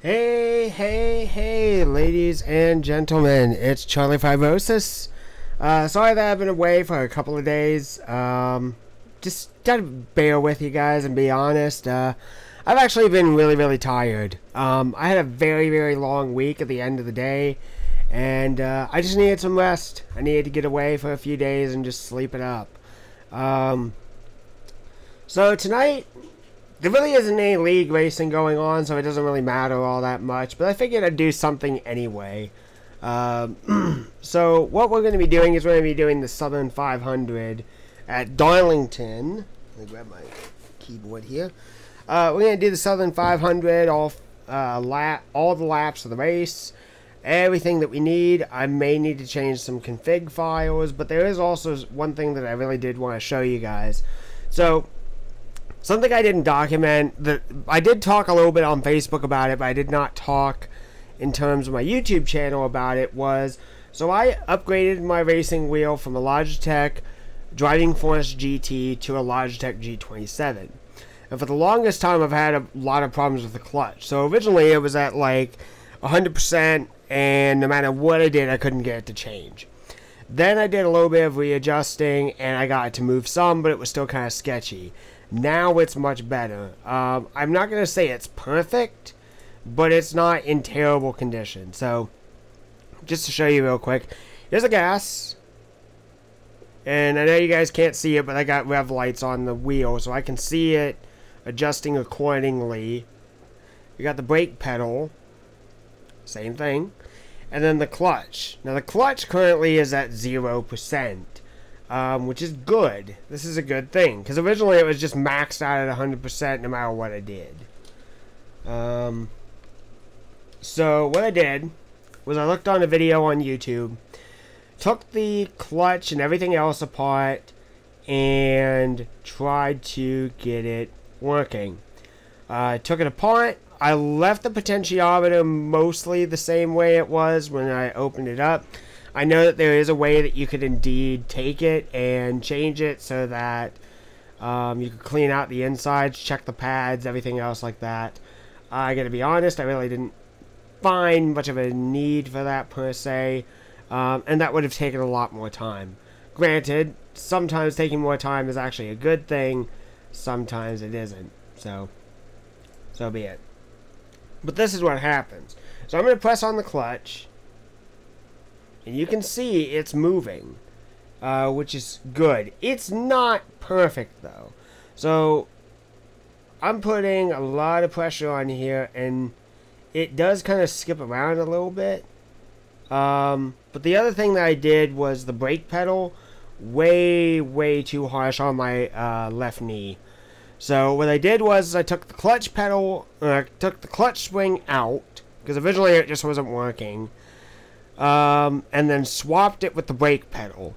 Hey, hey, hey, ladies and gentlemen, it's Charlie Fibrosis. Sorry that I've been away for a couple of days. Just gotta bear with you guys and be honest. I've actually been really tired. I had a very long week at the end of the day, and I just needed some rest. I needed to get away for a few days and just sleep it up. So tonight, there really isn't any league racing going on, so it doesn't really matter all that much. But I figured I'd do something anyway. So what we're going to be doing is we're going to be doing the Southern 500 at Darlington. Let me grab my keyboard here. We're going to do the Southern 500, all the laps of the race, everything that we need. I may need to change some config files, but there is also one thing that I really did want to show you guys. So something I didn't document, that I did talk a little bit on Facebook about it, but I did not talk in terms of my YouTube channel about it, was, so I upgraded my racing wheel from a Logitech Driving Force GT to a Logitech G27. And for the longest time, I've had a lot of problems with the clutch. So originally, it was at like 100%, and no matter what I did, I couldn't get it to change. Then I did a little bit of readjusting, and I got it to move some, but it was still kind of sketchy. Now it's much better. I'm not going to say it's perfect, but it's not in terrible condition. So, just to show you real quick, here's the gas. And I know you guys can't see it, but I got rev lights on the wheel, so I can see it adjusting accordingly. You got the brake pedal. Same thing. And then the clutch. Now, the clutch currently is at 0%. Which is good. This is a good thing, because originally it was just maxed out at 100% no matter what I did. So what I did was I looked on a video on YouTube, took the clutch and everything else apart, and tried to get it working. I took it apart. I left the potentiometer mostly the same way it was when I opened it up. I know that there is a way that you could indeed take it and change it so that you could clean out the insides, check the pads, everything else like that. I gotta be honest, I really didn't find much of a need for that per se, and that would have taken a lot more time. Granted, sometimes taking more time is actually a good thing, sometimes it isn't, so be it. But this is what happens. So I'm going to press on the clutch, and you can see it's moving, which is good. It's not perfect, though. So, I'm putting a lot of pressure on here, and it does kind of skip around a little bit. But the other thing that I did was the brake pedal, way too harsh on my left knee. So, what I did was I took the clutch pedal, took the clutch spring out, because originally it just wasn't working. And then swapped it with the brake pedal.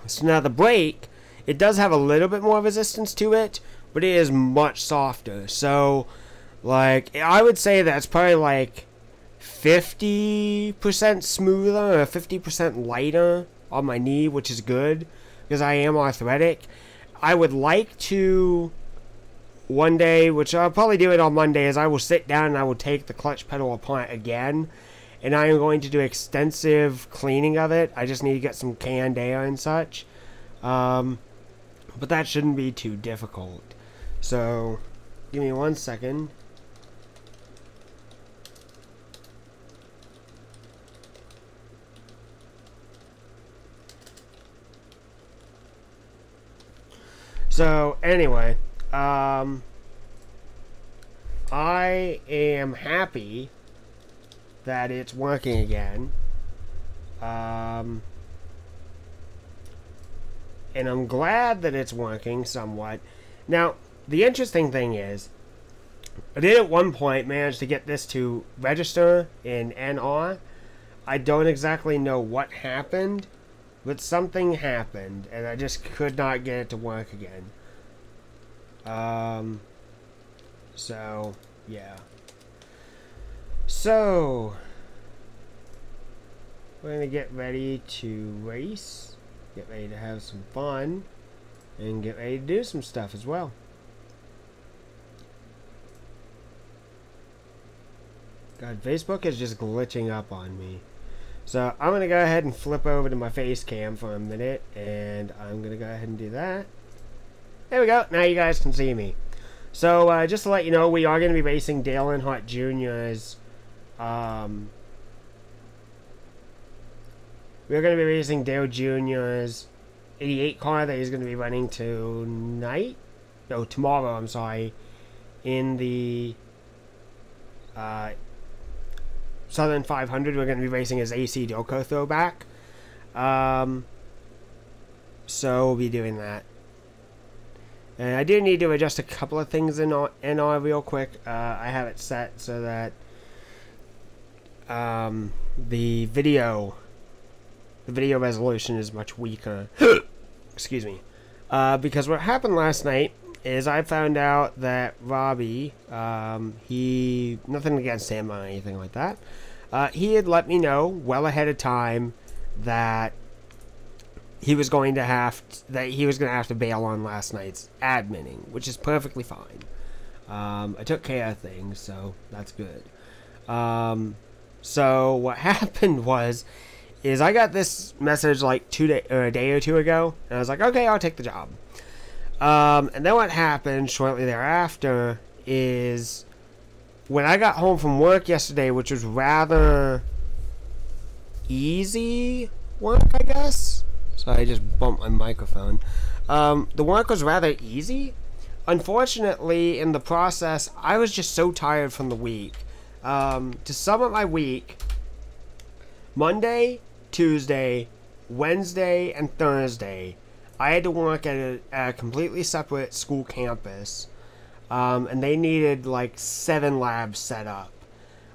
So now the brake, it does have a little bit more resistance to it, but it is much softer. So, like, I would say that's probably like 50% smoother or 50% lighter on my knee, which is good, because I am arthritic. I would like to, one day, which I'll probably do it on Monday, is I will sit down and I will take the clutch pedal apart again. And I am going to do extensive cleaning of it. I just need to get some canned air and such. But that shouldn't be too difficult. So, give me 1 second. So, anyway. I am happy that it's working again, and I'm glad that it's working somewhat. Now, the interesting thing is, I did at one point manage to get this to register in NR. I don't exactly know what happened, but something happened, and I just could not get it to work again. So, yeah. So, we're going to get ready to race, get ready to have some fun, and get ready to do some stuff as well. God, Facebook is just glitching up on me. So I'm going to go ahead and flip over to my face cam for a minute, and I'm going to go ahead and do that. There we go. Now you guys can see me. So just to let you know, we are going to be racing Dale Earnhardt Jr.'s. We're going to be racing Dale Jr.'s 88 car that he's going to be running tonight. No, tomorrow, I'm sorry. In the Southern 500, we're going to be racing his AC Dilco throwback. So we'll be doing that. And I do need to adjust a couple of things in NR real quick. I have it set so that the video resolution is much weaker. Excuse me. Because what happened last night is I found out that Robbie, nothing against him or anything like that, he had let me know well ahead of time that he was going to have to bail on last night's adminning, which is perfectly fine. I took care of things, so that's good. So what happened is I got this message like a day or two ago, and I was like, okay, I'll take the job. And then what happened shortly thereafter is when I got home from work yesterday, which was rather easy work, I guess. So I just bumped my microphone. The work was rather easy. Unfortunately, in the process, I was just so tired from the week. To sum up my week, Monday, Tuesday, Wednesday, and Thursday, I had to work at a completely separate school campus, and they needed like 7 labs set up.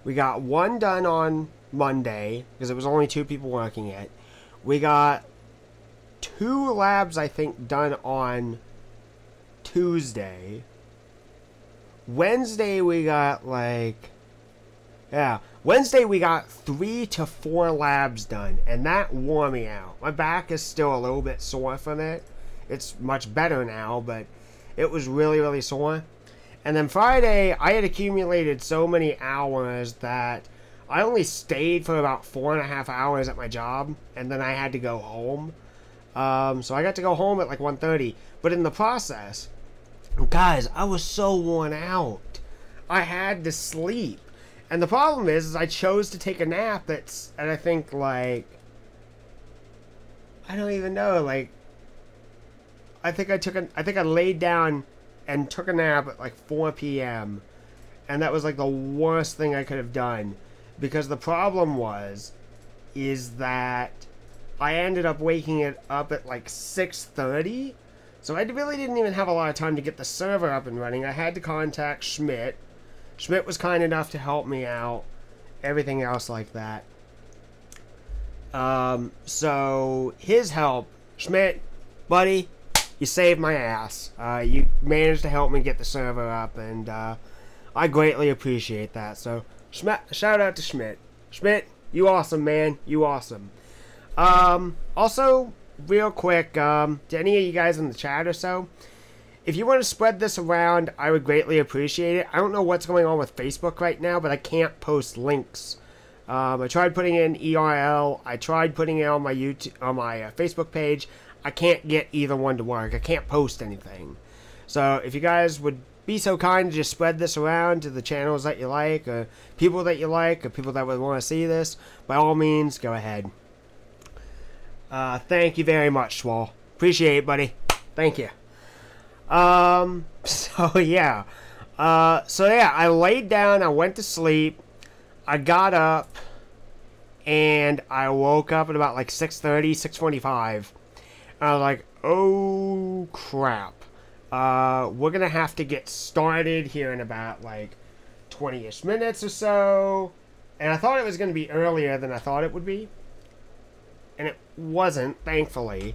We got 1 done on Monday, because it was only 2 people working it. We got 2 labs, I think, done on Tuesday. Wednesday we got Wednesday we got 3 to 4 labs done, and that wore me out. My back is still a little bit sore from it. It's much better now, but it was really, really sore. And then Friday, I had accumulated so many hours that I only stayed for about 4.5 hours at my job, and then I had to go home. So I got to go home at like 1:30. But in the process, guys, I was so worn out. I had to sleep. And the problem is I chose to take a nap and I think I don't even know, I think I laid down and took a nap at like 4 p.m. And that was like the worst thing I could have done, because the problem is that I ended up waking it up at like 6:30. So I really didn't even have a lot of time to get the server up and running. I had to contact Schmidt. Schmidt was kind enough to help me out. Everything else like that. So his help, Schmidt, buddy, you saved my ass. You managed to help me get the server up, and I greatly appreciate that. So shout out to Schmidt. Schmidt, you awesome, man. You awesome. Also, real quick, to any of you guys in the chat or so, if you want to spread this around, I would greatly appreciate it. I don't know what's going on with Facebook right now, but I can't post links. I tried putting in ERL. I tried putting it on my Facebook page. I can't get either one to work. I can't post anything. So if you guys would be so kind to just spread this around to the channels that you like, or people that you like, or people that would want to see this, by all means, go ahead. Thank you very much, Swall. Appreciate it, buddy. Thank you. So yeah, I laid down, I went to sleep, I got up, and I woke up at about like 6:30, 6:45, and I was like, oh crap, we're gonna have to get started here in about like 20-ish minutes or so, and I thought it was gonna be earlier than I thought it would be, and it wasn't, thankfully,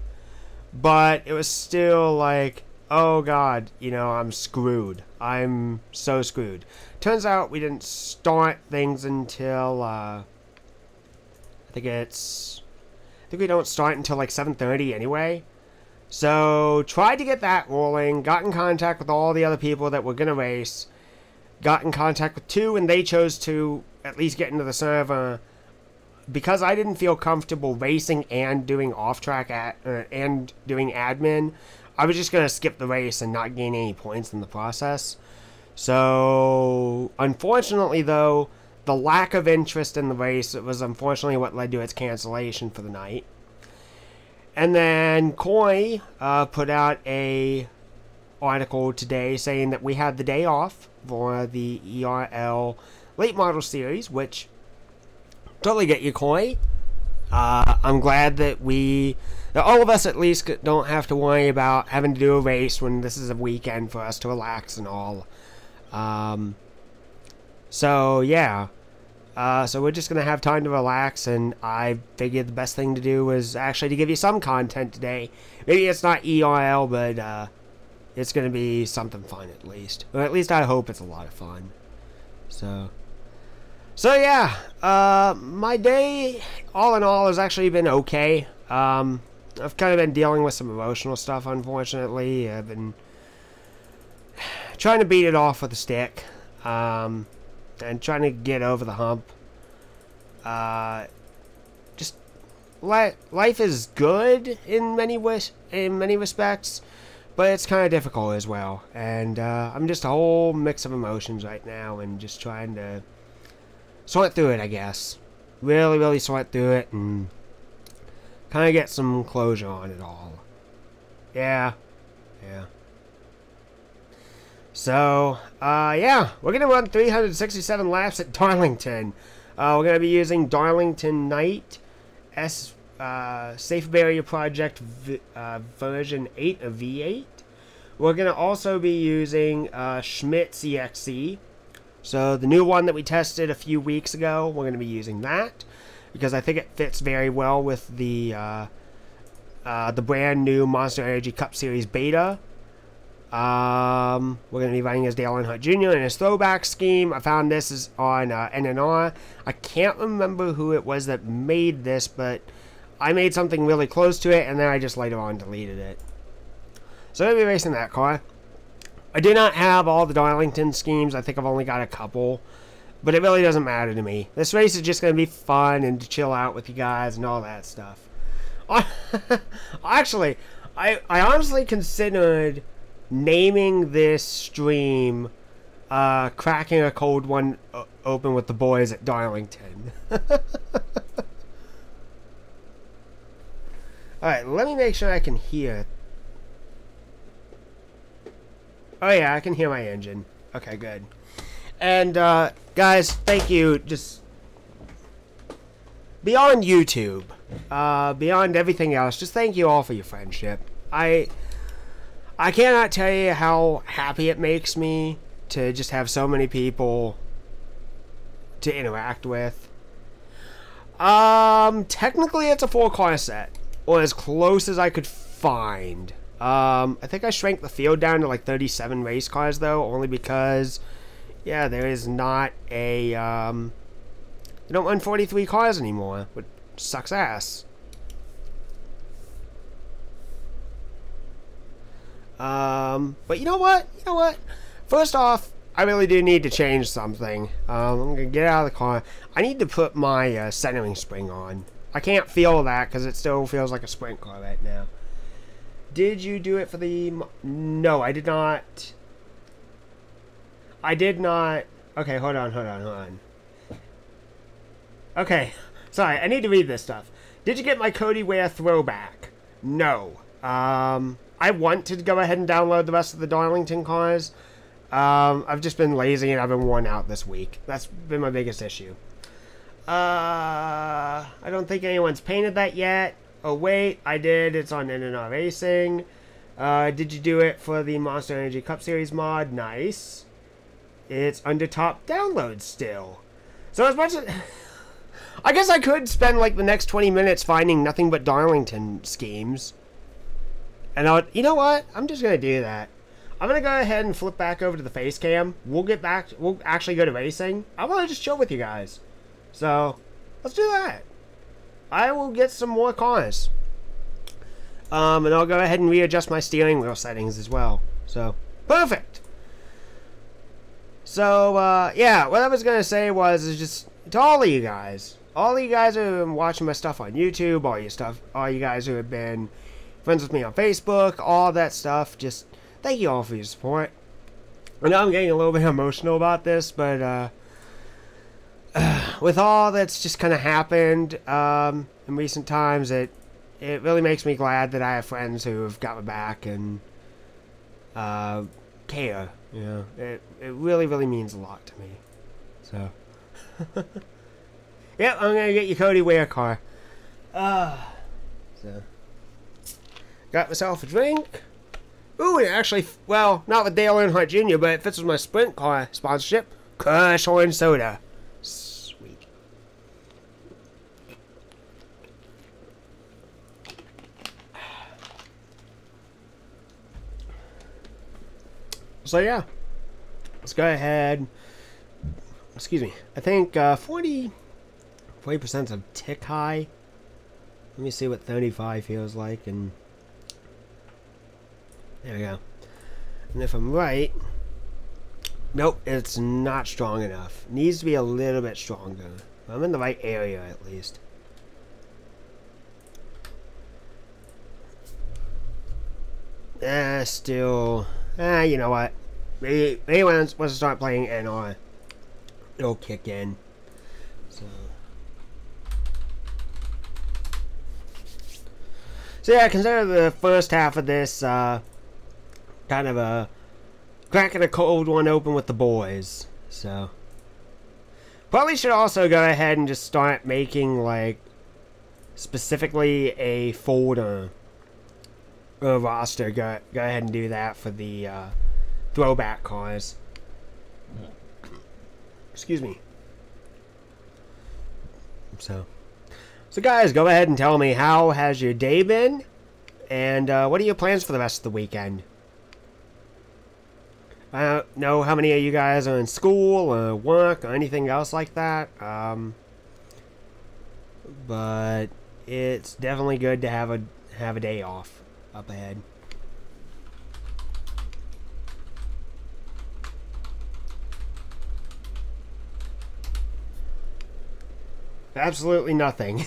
but it was still like, oh god, I'm screwed. I'm so screwed. Turns out we didn't start things until, I think we don't start until like 7:30 anyway. So, tried to get that rolling, got in contact with all the other people that were gonna race, got in contact with 2, and they chose to at least get into the server, because I didn't feel comfortable racing and doing off-track and doing admin, I was just going to skip the race and not gain any points in the process. So, unfortunately though, the lack of interest in the race was unfortunately what led to its cancellation for the night. And then Koi put out a article today saying that we had the day off for the ERL late model series, which totally get you, Koi. I'm glad that all of us at least don't have to worry about having to do a race when this is a weekend for us to relax and all. So yeah. So we're just going to have time to relax, and I figured the best thing to do was actually to give you some content today. Maybe it's not ERL, but it's going to be something fun at least. Or at least I hope it's a lot of fun. So yeah, my day, all in all, has actually been okay. I've kind of been dealing with some emotional stuff, unfortunately. I've been trying to beat it off with a stick. And trying to get over the hump. Just life is good in many respects, but it's kind of difficult as well. And I'm just a whole mix of emotions right now, and just trying to sort through it, I guess. Really sort through it and kind of get some closure on it all. Yeah. So, yeah, we're going to run 367 laps at Darlington. We're going to be using Darlington Night Safe Barrier Project version 8 of V8. We're going to also be using Schmidt CXC. So, the new one that we tested a few weeks ago, we're going to be using that, because I think it fits very well with the brand new Monster Energy Cup Series Beta. We're going to be running as Dale Earnhardt Jr. in his throwback scheme. I found this is on NNR. I can't remember who it was that made this, but I made something really close to it, and then I just later on deleted it. So I'm going to be racing that car. I do not have all the Darlington schemes. I think I've only got a couple, but it really doesn't matter to me. This race is just going to be fun and to chill out with you guys and all that stuff. Actually, I honestly considered naming this stream cracking a cold one open with the boys at Darlington. Alright, let me make sure I can hear. Oh yeah, I can hear my engine. Okay, good. And guys, thank you. Just beyond YouTube, beyond everything else, just thank you all for your friendship. I cannot tell you how happy it makes me to just have so many people to interact with. Technically it's a 4-car set, or as close as I could find. I think I shrank the field down to like 37 race cars though, only because, yeah, there is not a, they don't run 43 cars anymore, which sucks ass. But you know what? First off, I really do need to change something. I'm going to get out of the car. I need to put my centering spring on. I can't feel that because it still feels like a sprint car right now. Did you do it for the... No, I did not. I did not... Okay, hold on. Okay, sorry, I need to read this stuff. Did you get my Cody Ware throwback? No. I want to go ahead and download the rest of the Darlington cars. I've just been lazy and I've been worn out this week. That's been my biggest issue. I don't think anyone's painted that yet. Oh wait, I did. It's on NNR Racing. Did you do it for the Monster Energy Cup Series mod? Nice. It's under top downloads still. So as much as... I guess I could spend like the next 20 minutes finding nothing but Darlington schemes. And you know what? I'm just going to do that. I'm going to go ahead and flip back over to the face cam. We'll actually go to racing. I want to just chill with you guys. So, let's do that. I will get some more cars. And I'll go ahead and readjust my steering wheel settings as well. So, perfect. So, yeah, what I was going to say was, to all of you guys. All of you guys who have been watching my stuff on YouTube, all you guys who have been friends with me on Facebook, all that stuff. Just thank you all for your support. I know I'm getting a little bit emotional about this, but with all that's just kind of happened in recent times, it really makes me glad that I have friends who have got my back and care. You know, it really, really means a lot to me. So, yep, I'm gonna get you Cody Ware car. So, got myself a drink. Ooh, it actually, well, not with Dale Earnhardt Jr., but it fits with my Sprint car sponsorship. Crush Orange Soda. Sweet. So yeah, let's go ahead. Excuse me. I think 40% is a tick high. Let me see what 35 feels like, and there we go. And if I'm right, nope, it's not strong enough. Needs to be a little bit stronger. I'm in the right area at least. Still, you know what? Maybe once I start playing NR, it'll kick in. So yeah, consider the first half of this kind of a cracking a cold one open with the boys. So probably should also go ahead and just start making like specifically a folder or roster. Go ahead and do that for the throwback cars. Excuse me. So guys, go ahead and tell me, how has your day been? And what are your plans for the rest of the weekend? I don't know how many of you guys are in school or work or anything else like that. But it's definitely good to have a day off up ahead. Absolutely nothing.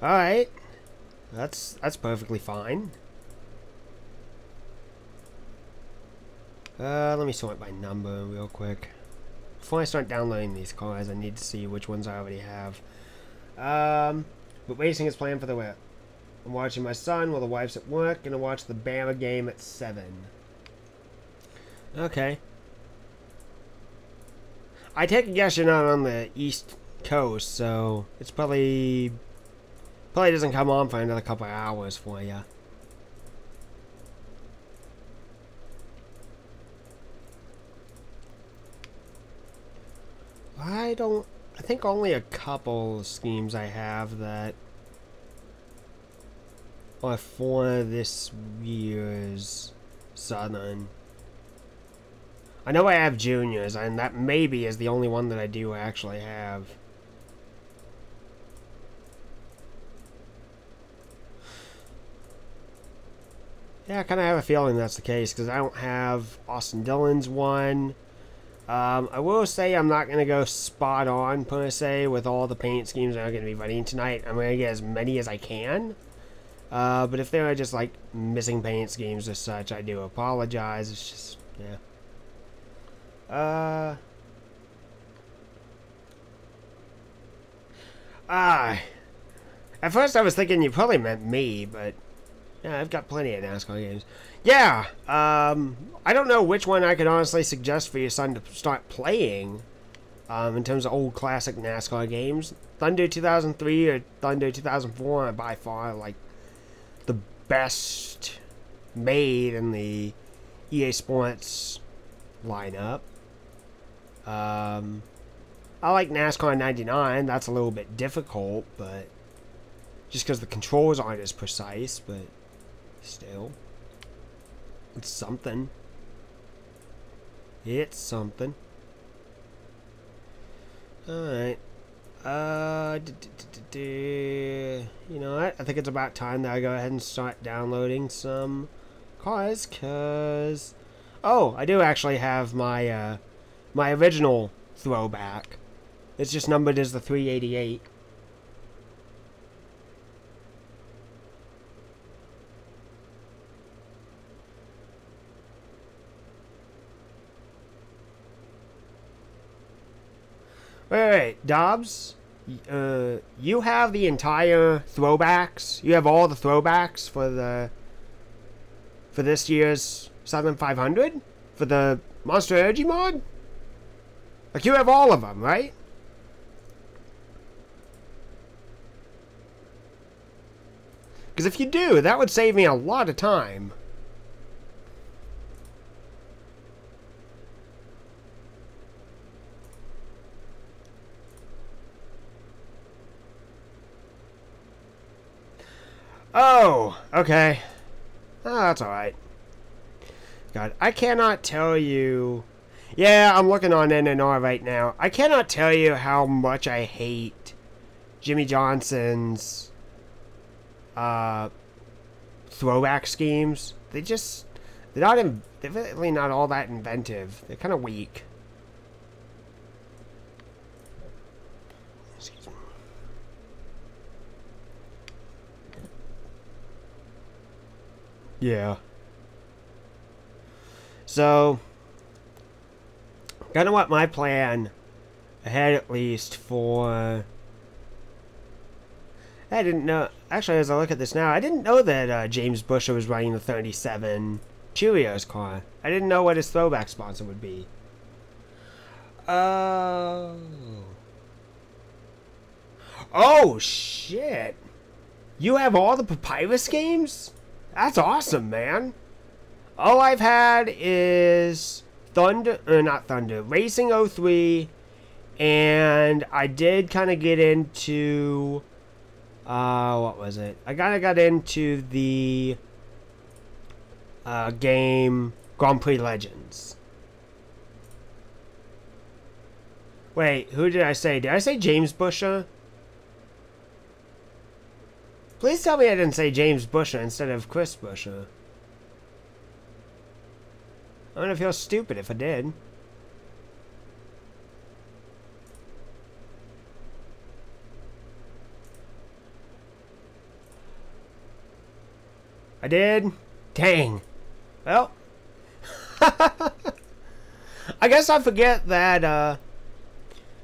Alright. That's perfectly fine. Let me sort by number real quick. Before I start downloading these cars, I need to see which ones I already have. But racing is planned for the whip. I'm watching my son while the wife's at work, and I watch the Bama game at 7. Okay. I take a guess you're not on the East Coast, so it's probably doesn't come on for another couple of hours for you. I think only a couple schemes I have that are for this year's Southern. I know I have juniors, and that maybe is the only one that I do actually have. Yeah, I kind of have a feeling that's the case, because I don't have Austin Dillon's one. I will say I'm not going to go spot on, per se, with all the paint schemes that are going to be running tonight. I'm going to get as many as I can. But if there are just, like, missing paint schemes or such, I do apologize. It's just, yeah. At first I was thinking you probably meant me, but yeah, I've got plenty of NASCAR games. Yeah, I don't know which one I could honestly suggest for your son to start playing, in terms of old classic NASCAR games. Thunder 2003 or Thunder 2004 are by far, like, the best made in the EA Sports lineup. I like NASCAR 99. That's a little bit difficult, but just because the controls aren't as precise, but still, it's something. It's something. Alright. You know what? I think it's about time that I go ahead and start downloading some cars, because... Oh, I do actually have my My original throwback. It's just numbered as the 388. Wait, Dobbs? You have the entire throwbacks? You have all the throwbacks for this year's Southern 500? For the Monster Energy mod? Like, you have all of them, right? Because if you do, that would save me a lot of time. Oh, okay. Oh, that's alright. God, I cannot tell you... Yeah, I'm looking on NNR right now. I cannot tell you how much I hate Jimmy Johnson's throwback schemes. They're really not all that inventive. They're kind of weak. Excuse me. Yeah. So, kind of what my plan ahead, at least, for... I didn't know... Actually, as I look at this now, I didn't know that James Busher was running the 37 Cheerios car. I didn't know what his throwback sponsor would be. Oh, shit. You have all the Papyrus games? That's awesome, man. All I've had is Racing 03, and I did kind of get into, what was it? I kind of got into the game Grand Prix Legends. Wait, who did I say? Did I say James Busher? Please tell me I didn't say James Busher instead of Chris Busher. I'm gonna feel stupid if I did. I did? Dang. Well. I guess I forget that,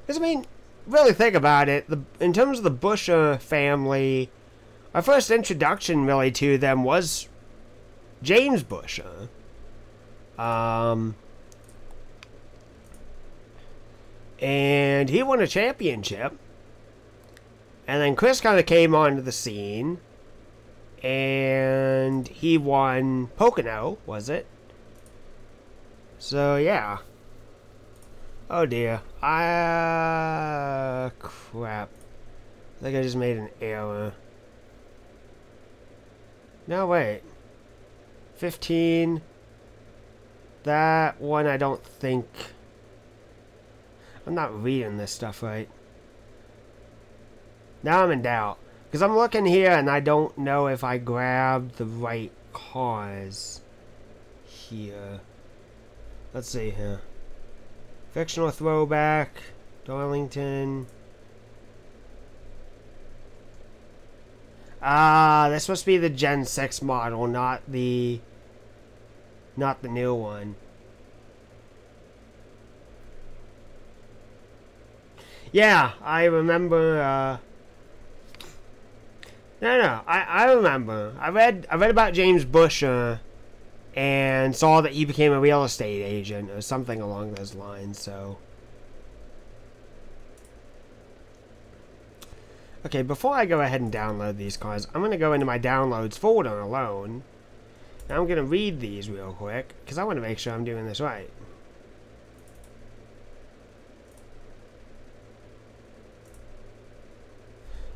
because, I mean, really think about it. In terms of the Busher family, our first introduction, really, to them was James Busher. And he won a championship. And then Chris kind of came onto the scene. And he won Pocono, was it? So, yeah. Oh, dear. Crap. I think I just made an error. No, wait. 15... That one, I don't think... I'm not reading this stuff right. Now I'm in doubt. Because I'm looking here and I don't know if I grabbed the right cars here. Let's see here. Fictional throwback. Darlington. This must be the Gen 6 model, not the new one. Yeah, I remember, No, I remember. I read about James Busher and saw that he became a real estate agent or something along those lines, so... Okay, before I go ahead and download these cars, I'm going to go into my downloads folder alone. And I'm going to read these real quick, because I want to make sure I'm doing this right.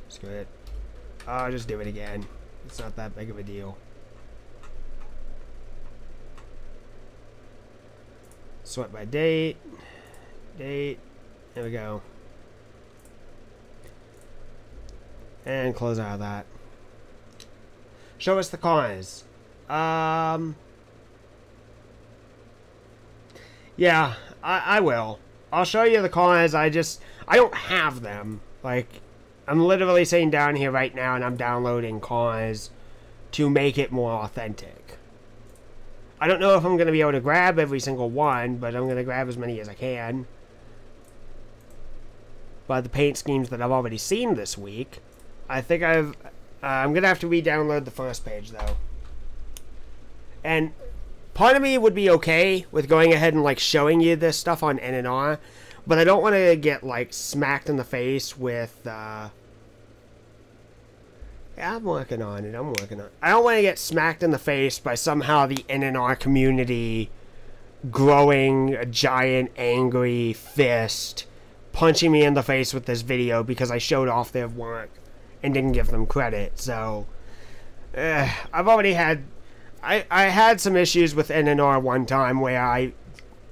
Screw it. I'll just do it again. It's not that big of a deal. Sort by date. Date. There we go. And close out of that. Show us the cars. Yeah, I will. I'll show you the cars. I don't have them. Like, I'm literally sitting down here right now and I'm downloading cars to make it more authentic. I don't know if I'm going to be able to grab every single one, but I'm going to grab as many as I can. By the paint schemes that I've already seen this week. I think I'm going to have to re-download the first page, though. And part of me would be okay with going ahead and, like, showing you this stuff on NNR, but I don't want to get, like, smacked in the face with, Yeah, I'm working on it. I don't want to get smacked in the face by somehow the NNR community growing a giant angry fist, punching me in the face with this video because I showed off their work and didn't give them credit. So, I've already had... I had some issues with NNR one time where I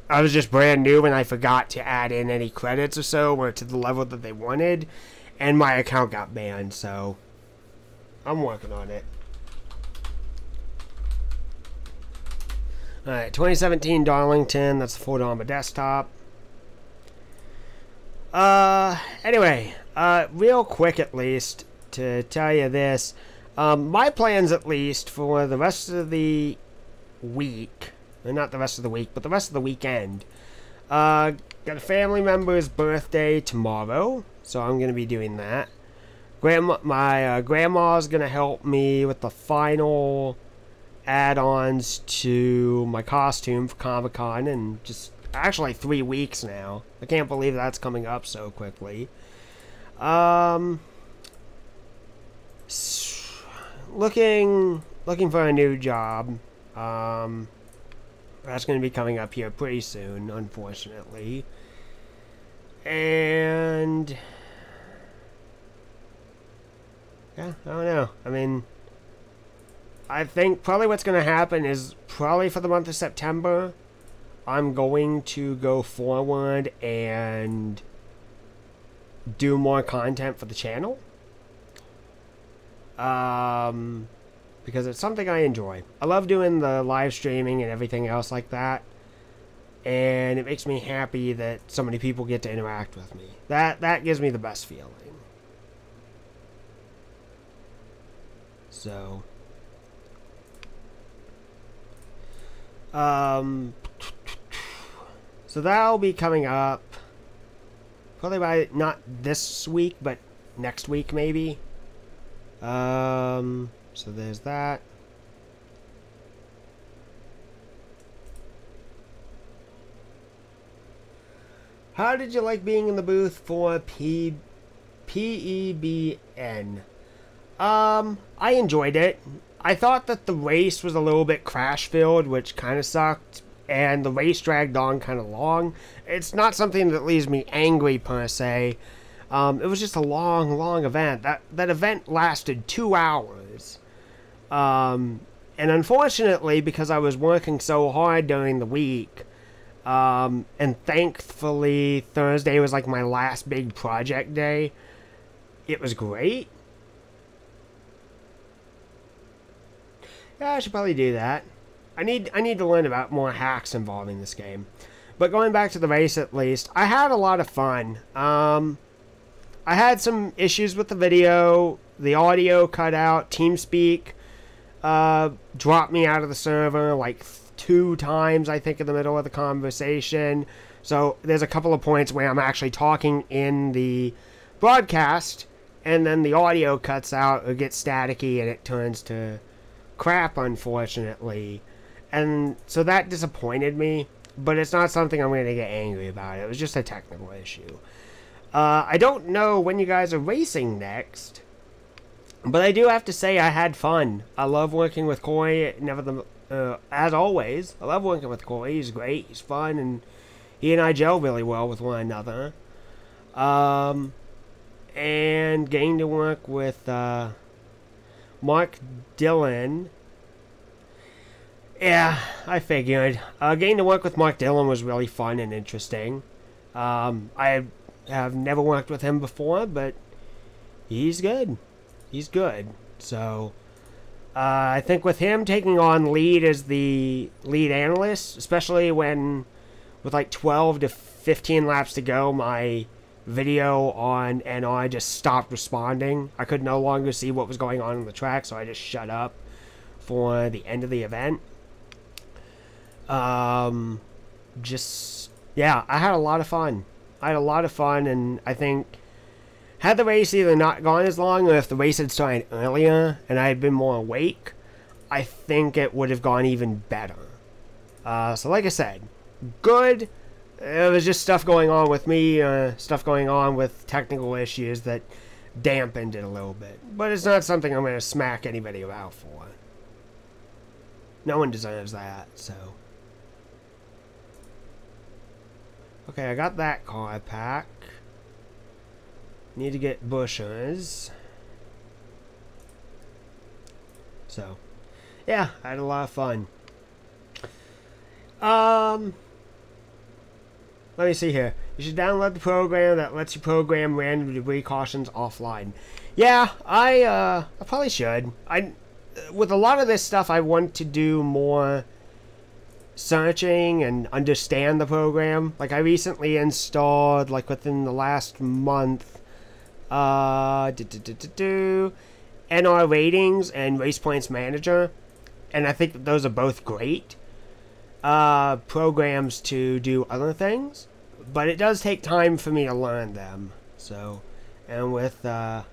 was just brand new and I forgot to add in any credits or so, or to the level that they wanted, and my account got banned, so I'm working on it. Alright, 2017 Darlington, that's the folder on my desktop. Anyway, real quick at least, to tell you this, my plans at least for the rest of the week, or not the rest of the week, but the rest of the weekend, got a family member's birthday tomorrow, so I'm going to be doing that. My grandma's going to help me with the final add-ons to my costume for Comic-Con in just actually 3 weeks now. I can't believe that's coming up so quickly. Looking for a new job. That's going to be coming up here pretty soon, unfortunately. And yeah, I don't know. I mean, I think probably what's going to happen is probably for the month of September, I'm going to go forward and do more content for the channel. Because it's something I enjoy. I love doing the live streaming and everything else like that. And it makes me happy that so many people get to interact with me. That gives me the best feeling. So so that'll be coming up probably by not this week, but next week maybe. So there's that. How did you like being in the booth for PEBN? I enjoyed it. I thought that the race was a little bit crash-filled, which kind of sucked, and the race dragged on kind of long. It's not something that leaves me angry, per se. It was just a long event. That event lasted 2 hours. And unfortunately, because I was working so hard during the week, and thankfully Thursday was like my last big project day, it was great. Yeah, I should probably do that. I need to learn about more hacks involving this game. But going back to the race at least, I had a lot of fun. I had some issues with the video. The audio cut out. TeamSpeak dropped me out of the server like 2 times, I think, in the middle of the conversation. So there's a couple of points where I'm actually talking in the broadcast, and then the audio cuts out, or gets staticky, and it turns to crap, unfortunately. And so that disappointed me, but it's not something I'm going to get angry about. It was just a technical issue. I don't know when you guys are racing next, but I do have to say I had fun. I love working with Corey, as always. I love working with Corey. He's great, he's fun, and he and I gel really well with one another. And getting to work with Mark Dillon. Yeah, I figured. Getting to work with Mark Dillon was really fun and interesting. I have never worked with him before, but he's good. He's good. So, I think with him taking on lead as the lead analyst, especially when with like 12 to 15 laps to go, my video on NR just stopped responding. I could no longer see what was going on the track, so I just shut up for the end of the event. Yeah, I had a lot of fun. And I think had the race either not gone as long, or if the race had started earlier and I had been more awake, I think it would have gone even better. So like I said, good. There was just stuff going on with me, stuff going on with technical issues that dampened it a little bit. But it's not something I'm going to smack anybody about for. No one deserves that, so. Okay, I got that car pack. Need to get bushes. So, yeah, I had a lot of fun. Let me see here. You should download the program that lets you program random debris cautions offline. Yeah, I probably should. With a lot of this stuff, I want to do more searching and understand the program. Like I recently installed, like within the last month, NR ratings and race points manager, and I think that those are both great programs to do other things, but it does take time for me to learn them. So, and with well,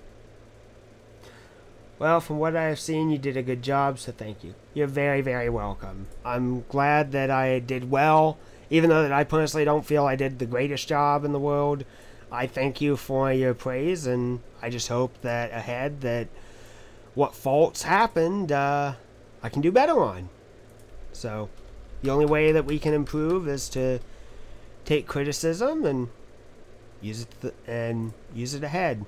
from what I have seen, you did a good job, so thank you. You're very, very welcome. I'm glad that I did well, even though that I personally don't feel I did the greatest job in the world. I thank you for your praise, and I just hope that ahead that what faults happened, I can do better on. So, the only way that we can improve is to take criticism and use it ahead.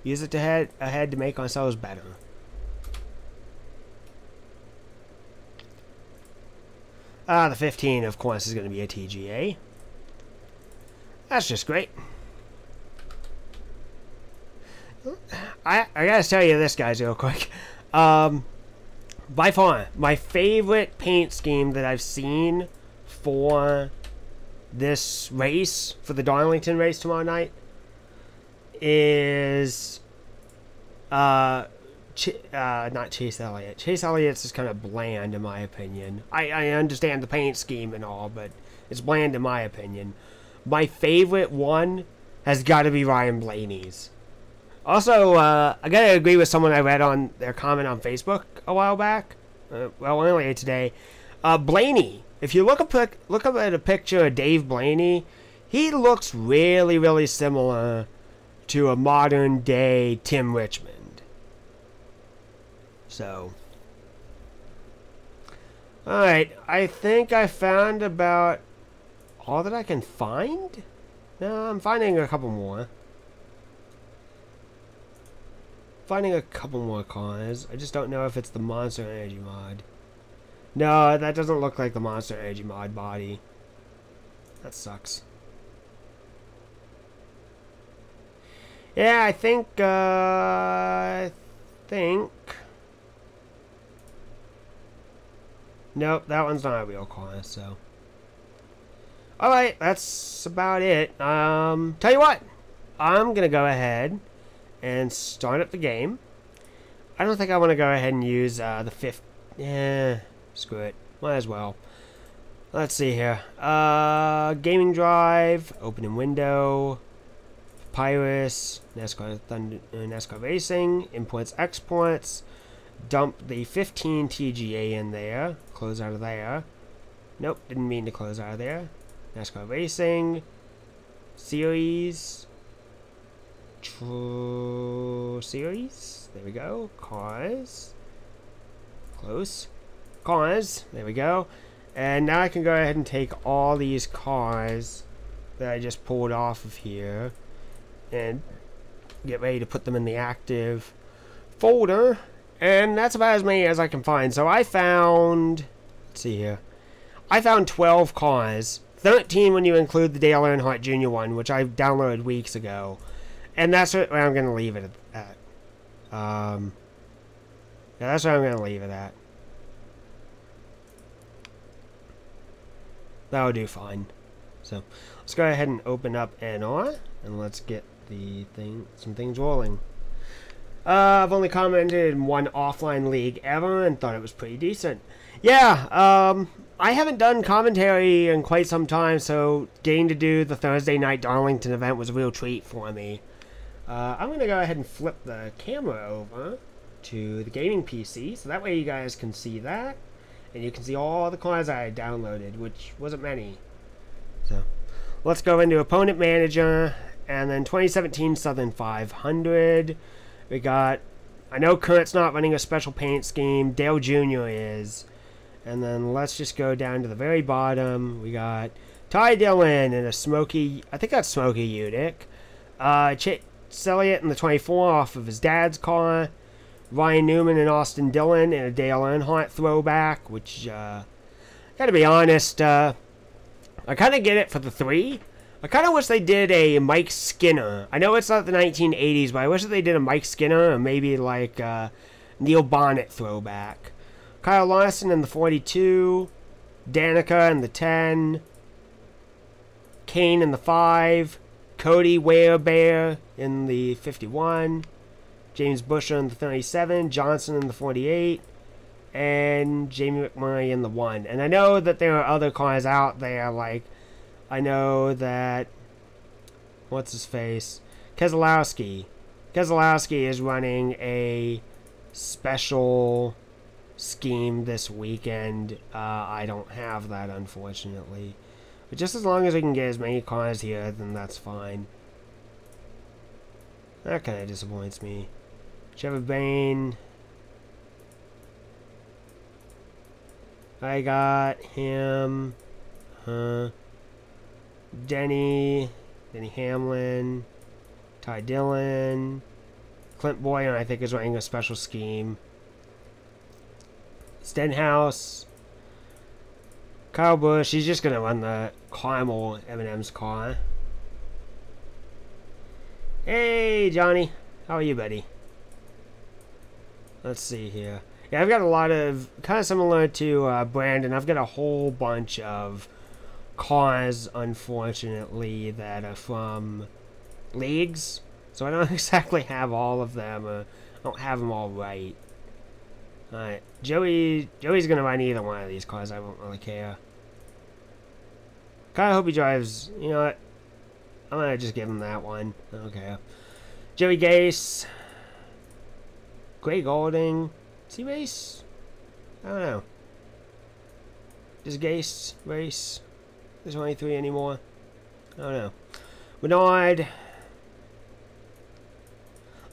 Use it ahead to make ourselves better. The 15, of course, is going to be a TGA. That's just great. I gotta tell you this, guys, real quick. By far, my favorite paint scheme that I've seen for this race, for the Darlington race tomorrow night, is not Chase Elliott. Chase Elliott's is kind of bland in my opinion. I understand the paint scheme and all, but it's bland in my opinion. My favorite one has got to be Ryan Blaney's. Also, I gotta agree with someone I read on their comment on Facebook a while back. Well, earlier today. Blaney. If you look up at a picture of Dave Blaney, he looks really, really similar to a modern day Tim Richmond. So, alright, I think I found about all that I can find? No, I'm finding a couple more. Finding a couple more cars. I just don't know if it's the Monster Energy mod. No, that doesn't look like the Monster Energy mod body. That sucks. Yeah, I think, nope, that one's not a real car, so. Alright, that's about it. Tell you what, I'm gonna go ahead and start up the game. I don't think I want to go ahead and use the fifth. Yeah, screw it. Might as well. Let's see here. Gaming drive, opening window, Papyrus, NASCAR Racing, imports, exports. Dump the 15 TGA in there. Close out of there. Nope, didn't mean to close out of there. NASCAR Racing, series. Series. There we go. Cars. Close. Cars. There we go. And now I can go ahead and take all these cars that I just pulled off of here and get ready to put them in the active folder. And that's about as many as I can find. So I found, let's see here. I found 12 cars. 13 when you include the Dale Earnhardt Jr. one, which I downloaded weeks ago. And that's where I'm going to leave it at. Yeah, that's where I'm going to leave it at. That'll do fine. So let's go ahead and open up NR and let's get some things rolling. I've only commented in one offline league ever and thought it was pretty decent. Yeah, I haven't done commentary in quite some time, so getting to do the Thursday night Darlington event was a real treat for me. I'm going to go ahead and flip the camera over to the gaming PC, so that way you guys can see that, and you can see all the cards I had downloaded, which wasn't many. So let's go into Opponent Manager, and then 2017 Southern 500. We got, I know Kurt's not running a special paint scheme, Dale Jr. is. And then let's just go down to the very bottom. We got Ty Dillon in a smoky, I think that's Smoky Udic. Chase Elliott in the 24 off of his dad's car. Ryan Newman and Austin Dillon in a Dale Earnhardt throwback, which, gotta be honest, I kind of get it for the 3. I kind of wish they did a Mike Skinner. I know it's not the 1980s, but I wish that they did a Mike Skinner or maybe like Neil Bonnet throwback. Kyle Larson in the 42. Danica in the 10. Kane in the 5. Cody Werebear in the 51. James Busher in the 37. Johnson in the 48. And Jamie McMurray in the 1. And I know that there are other cars out there, like, I know that, what's his face? Keselowski. Keselowski is running a special scheme this weekend. I don't have that, unfortunately. But just as long as we can get as many cars here, then that's fine. That kind of disappoints me. Trevor Bain. I got him. Denny Hamlin, Ty Dillon, Clint Boyer, I think, is running a special scheme. Stenhouse, Kyle Busch, he's just going to run the Caramel M&M's car. Hey, Johnny, how are you, buddy? Let's see here. Yeah, I've got a lot of, kind of similar to Brandon, I've got a whole bunch of cars, unfortunately, that are from leagues, so I don't exactly have all of them, I don't have them all right. Alright, Joey's gonna run either one of these cars, I won't really care. Kinda hope he drives, you know what, I'm gonna just give him that one, okay. Joey Gase, Gray Golding, does he race? I don't know. Does Gase race? There's only 3 anymore. I don't know. Bernard.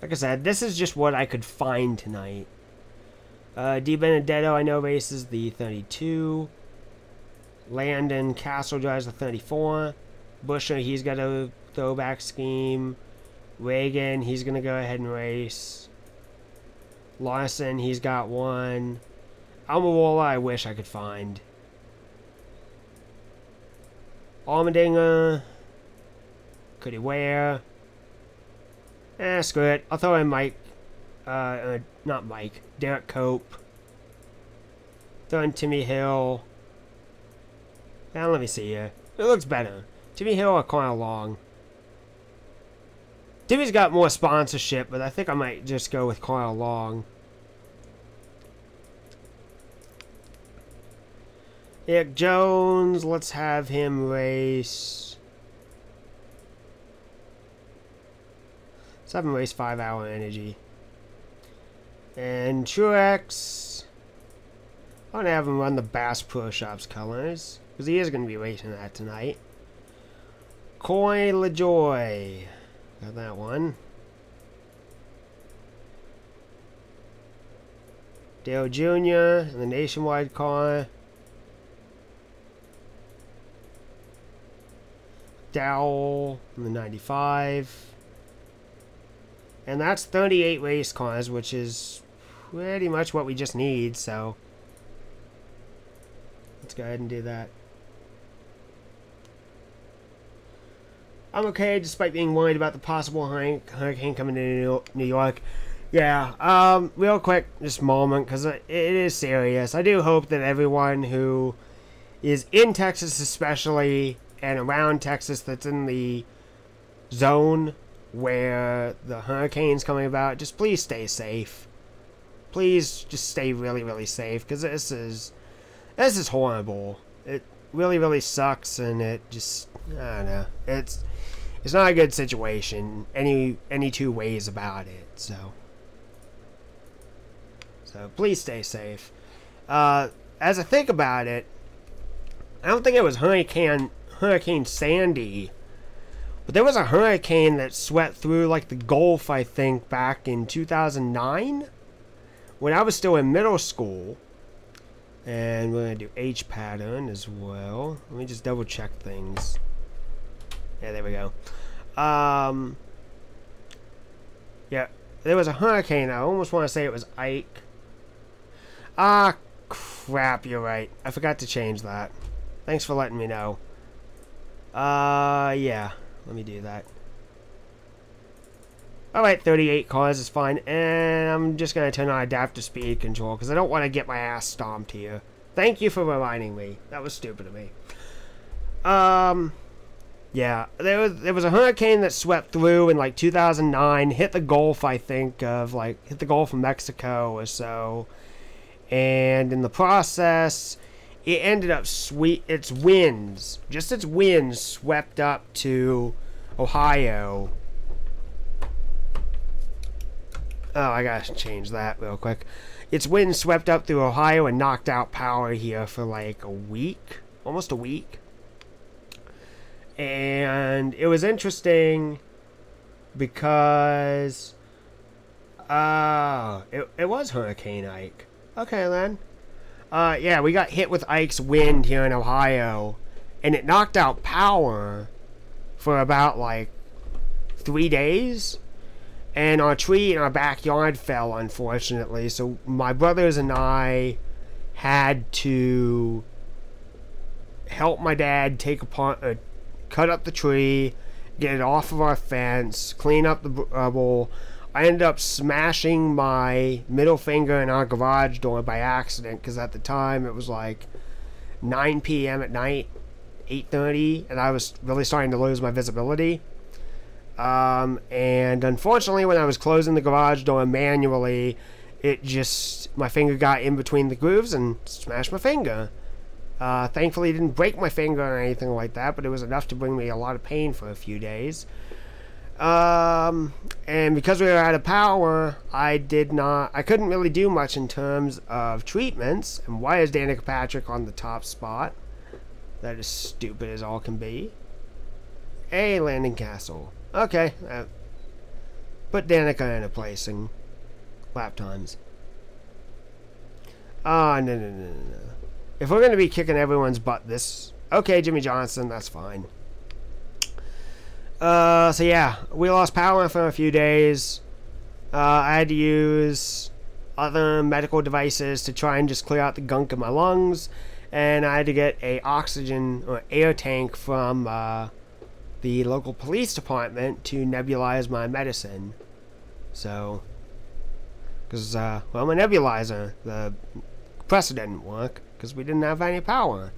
Like I said, this is just what I could find tonight. Di Benedetto, I know, races the 32. Landon Castle drives the 34. Busher, he's got a throwback scheme. Reagan, he's going to go ahead and race. Larson, he's got one. Almirola, I wish I could find. Allmendinger. Could he wear? Screw it. I'll throw in Mike. Not Mike. Derek Cope. Throw in Timmy Hill. Now let me see here. It looks better. Timmy Hill or Kyle Long. Timmy's got more sponsorship, but I think I might just go with Kyle Long. Eric Jones, let's have him race. Let's have him race 5 Hour Energy. And Truex, I'm going to have him run the Bass Pro Shops colors, because he is going to be racing that tonight. Coy LaJoy, got that one. Dale Jr. in the Nationwide car. Dowell in the 95. And that's 38 race cars, which is pretty much what we just need, so let's go ahead and do that. I'm okay, despite being worried about the possible hurricane coming to New York. Yeah, real quick, just moment, because it is serious. I do hope that everyone who is in Texas especially, and around Texas that's in the zone where the hurricane's coming about, just please stay safe. Please just stay really, really safe, because this is horrible. It really, really sucks, and it just, I don't know. It's not a good situation any two ways about it. So please stay safe. As I think about it, I don't think it was Hurricane Sandy, but there was a hurricane that swept through like the Gulf, I think, back in 2009 when I was still in middle school. And we're going to do H pattern as well. Let me just double check things. Yeah, there we go. Yeah, there was a hurricane. I almost want to say it was Ike. Ah, crap, you're right. I forgot to change that. Thanks for letting me know. Yeah, let me do that. Alright, 38 cars is fine, and I'm just going to turn on adaptive speed control, because I don't want to get my ass stomped here. Thank you for reminding me. That was stupid of me. Yeah, there was a hurricane that swept through in like 2009, hit the Gulf, I think, hit the Gulf of Mexico or so, and in the process, it ended up its winds swept up to Ohio. Oh, I gotta change that real quick. Its wind swept up through Ohio and knocked out power here for like a week. Almost a week. And it was interesting because... it was Hurricane Ike. Okay, then. Yeah, we got hit with Ike's wind here in Ohio. And it knocked out power for about like 3 days. And our tree in our backyard fell, unfortunately. So my brothers and I had to help my dad cut up the tree, get it off of our fence, clean up the rubble. I ended up smashing my middle finger in our garage door by accident, because at the time it was like 9 p.m. at night, 8:30, and I was really starting to lose my visibility. And unfortunately, when I was closing the garage door manually, my finger got in between the grooves and smashed my finger. Thankfully, it didn't break my finger or anything like that, but it was enough to bring me a lot of pain for a few days. And because we were out of power, I couldn't really do much in terms of treatments. And why is Danica Patrick on the top spot? That is stupid as all can be. A landing castle. Okay, put Danica in a place and lap times. No. If we're going to be kicking everyone's butt okay, Jimmy Johnson, that's fine. So yeah, we lost power for a few days. I had to use other medical devices to try and just clear out the gunk in my lungs. And I had to get a oxygen or air tank from, the local police department to nebulize my medicine. So, because, well, my nebulizer, the compressor didn't work because we didn't have any power.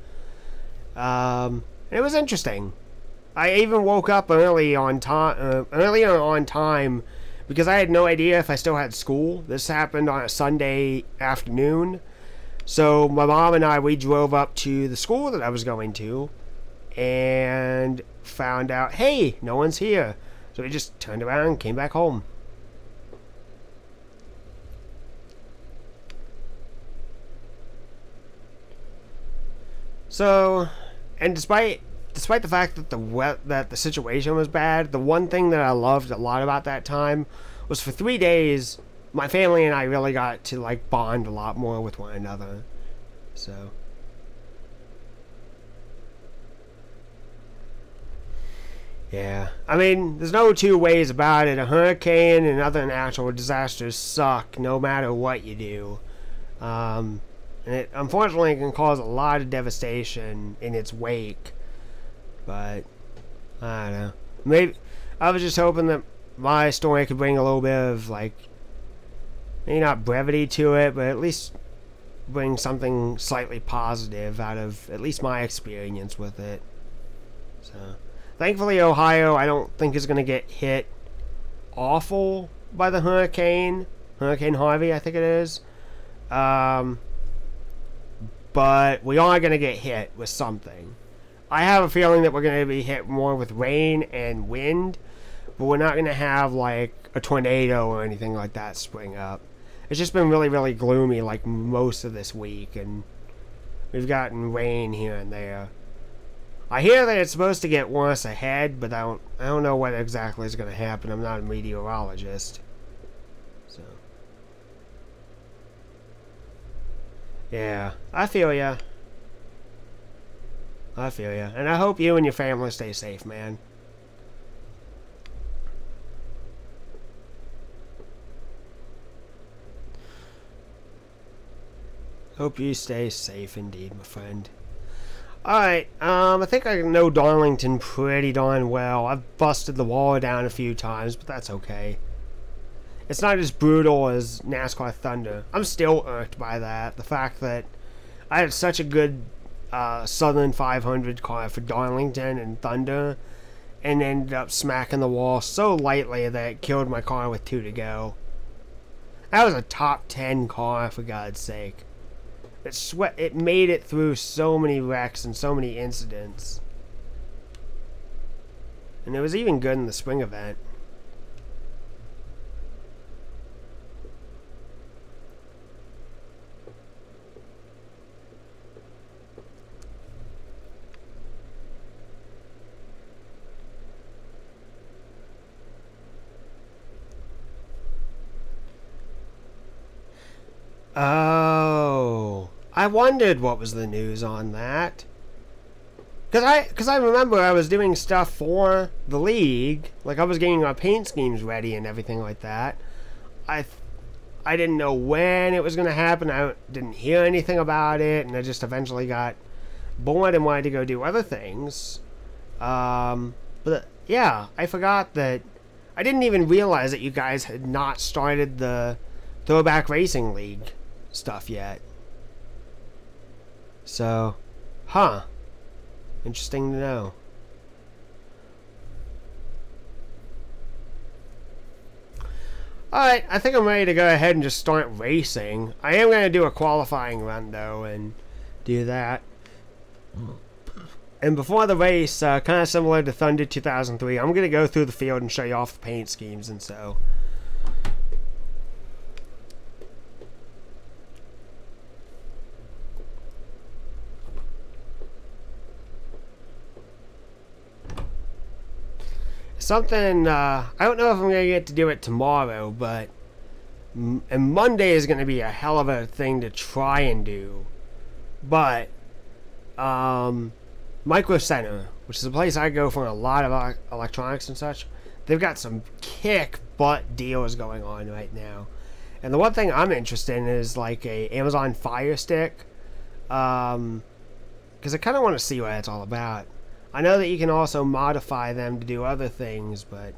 And it was interesting. I even woke up earlier on time because I had no idea if I still had school. This happened on a Sunday afternoon. So my mom and we drove up to the school that I was going to and found out, hey, no one's here. So we just turned around and came back home. So, and despite the fact that the situation was bad, the one thing that I loved a lot about that time was for 3 days, my family and I really got to like bond a lot more with one another. So. Yeah, I mean, there's no two ways about it. A hurricane and other natural disasters suck no matter what you do. And it unfortunately can cause a lot of devastation in its wake. But, I don't know. Maybe I was just hoping that my story could bring a little bit of, like, maybe not brevity to it, but at least bring something slightly positive out of at least my experience with it. So, thankfully, Ohio, I don't think is going to get hit awful by the hurricane. Hurricane Harvey, I think it is. But we are going to get hit with something. I have a feeling that we're going to be hit more with rain and wind, but we're not going to have like a tornado or anything like that spring up. It's just been really, really gloomy like most of this week, and we've gotten rain here and there. I hear that it's supposed to get worse ahead, but I don't know what exactly is going to happen. I'm not a meteorologist. So, yeah, I feel ya. I feel ya. And I hope you and your family stay safe, man. Hope you stay safe indeed, my friend. Alright, I think I know Darlington pretty darn well. I've busted the wall down a few times, but that's okay. It's not as brutal as NASCAR Thunder. I'm still irked by that. The fact that I had such a good Southern 500 car for Darlington and Thunder, and ended up smacking the wall so lightly that it killed my car with 2 to go. That was a top 10 car, for God's sake. It made it through so many wrecks and so many incidents. And it was even good in the spring event. Oh, I wondered what was the news on that. Cause I remember I was doing stuff for the league, like I was getting our paint schemes ready and everything like that. I didn't know when it was gonna happen. I didn't hear anything about it, and I just eventually got bored and wanted to go do other things. But yeah, I forgot that. I didn't even realize that you guys had not started the Throwback Racing League stuff yet. So, huh. Interesting to know. Alright, I think I'm ready to go ahead and just start racing. I am going to do a qualifying run, though, and do that. And before the race, kind of similar to Thunder 2003, I'm going to go through the field and show you off the paint schemes and so. Something, I don't know if I'm going to get to do it tomorrow, but and Monday is going to be a hell of a thing to try and do. But, Micro Center, which is a place I go for a lot of electronics and such, they've got some kick-butt deals going on right now. And the one thing I'm interested in is like a Amazon Fire Stick, because I kind of want to see what it's all about. I know that you can also modify them to do other things, but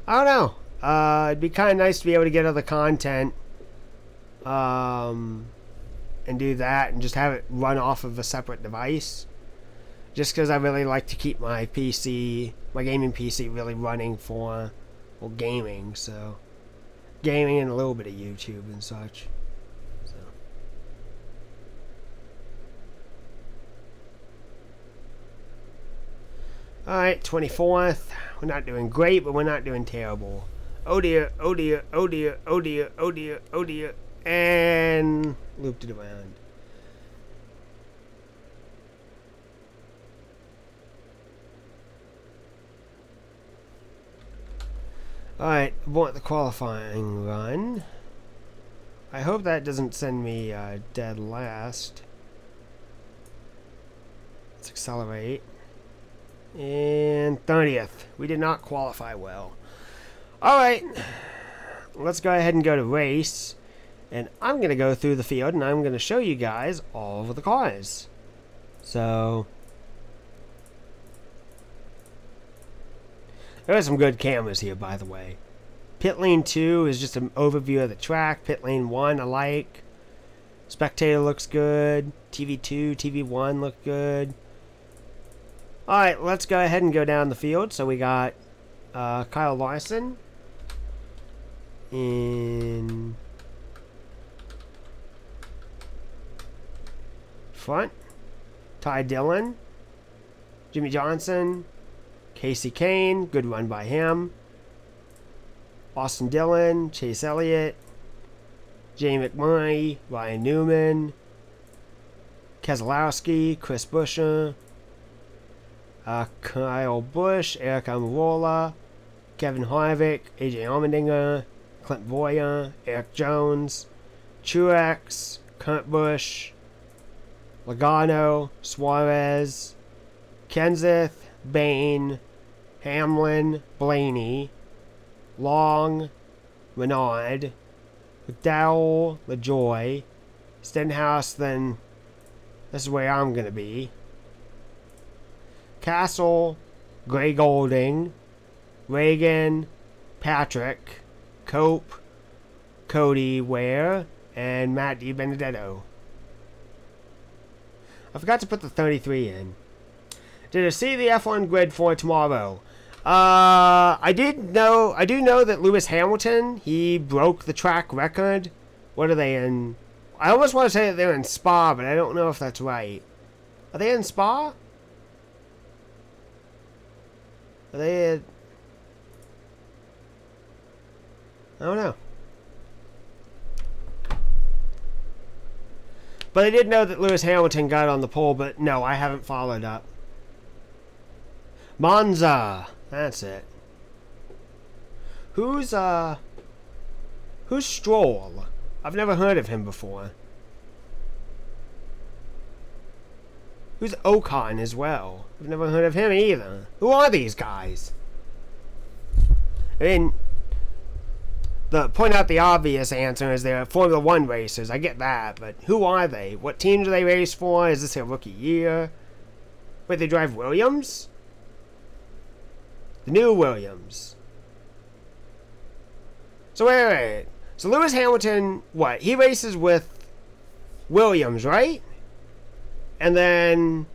I don't know. It'd be kind of nice to be able to get other content and do that and just have it run off of a separate device. Just because I really like to keep my PC, my gaming PC, really running for, well, gaming. So, gaming and a little bit of YouTube and such. Alright, 24th. We're not doing great, but we're not doing terrible. Oh dear, oh dear, oh dear, oh dear, oh dear, oh dear. And looped it around. Alright, want the qualifying run. I hope that doesn't send me dead last. Let's accelerate. And 30th. We did not qualify well. Alright. Let's go ahead and go to race. And I'm going to go through the field and I'm going to show you guys all of the cars. So, there are some good cameras here, by the way. Pit lane 2 is just an overview of the track. Pit lane 1 I like. Spectator looks good. TV2, TV1 look good. Alright, let's go ahead and go down the field. So we got Kyle Larson in front. Ty Dillon. Jimmy Johnson. Casey Kane. Good run by him. Austin Dillon. Chase Elliott. Jay McMurray. Ryan Newman. Keselowski. Chris Buescher. Kyle Busch. Eric Almirola. Kevin Harvick. AJ Allmendinger. Clint Boyer. Eric Jones. Truex. Kurt Busch. Logano. Suarez. Kenseth. Bain. Hamlin. Blaney. Long. Renard. McDowell. LaJoy. Stenhouse. Then this is where I'm going to be. Castle. Gray Golding. Reagan. Patrick. Cope. Cody Ware. And Matt DiBenedetto. I forgot to put the 33 in. Did I see the F1 grid for tomorrow? I do know that Lewis Hamilton, he broke the track record. What are they in? I almost want to say that they're in Spa, but I don't know if that's right. Are they in Spa? Are they in... I don't know. But I did know that Lewis Hamilton got on the pole, but no, I haven't followed up. Monza. That's it. Who's Stroll? I've never heard of him before. Who's Ocon as well? I've never heard of him either. Who are these guys? I mean, point out the obvious answer is they're Formula 1 racers. I get that, but who are they? What team do they race for? Is this their rookie year? Wait, they drive Williams? The new Williams. So wait. So Lewis Hamilton, what? He races with Williams, right? And then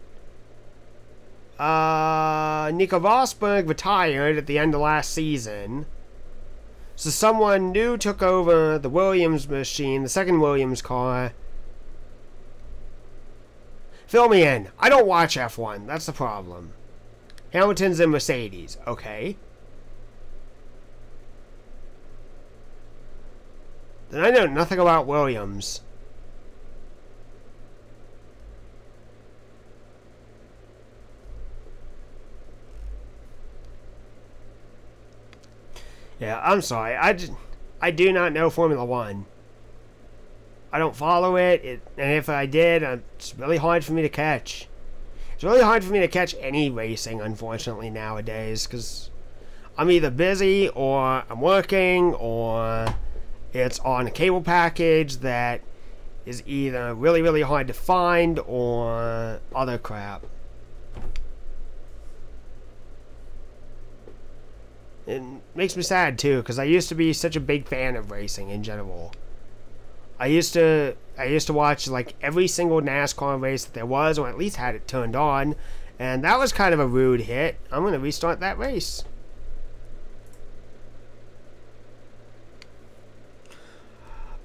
Nico Rosberg retired at the end of last season. So someone new took over the Williams machine, the second Williams car. Fill me in. I don't watch F1. That's the problem. Hamilton's in Mercedes. Okay. Then I know nothing about Williams. Yeah, I'm sorry. I do not know Formula 1. I don't follow it, and if I did, it's really hard for me to catch. It's really hard for me to catch any racing, unfortunately, nowadays, because I'm either busy, or I'm working, or it's on a cable package that is either really, really hard to find, or other crap. It makes me sad, too, because I used to be such a big fan of racing in general. I used to watch like every single NASCAR race that there was, or at least had it turned on, and that was kind of a rude hit. I'm going to restart that race.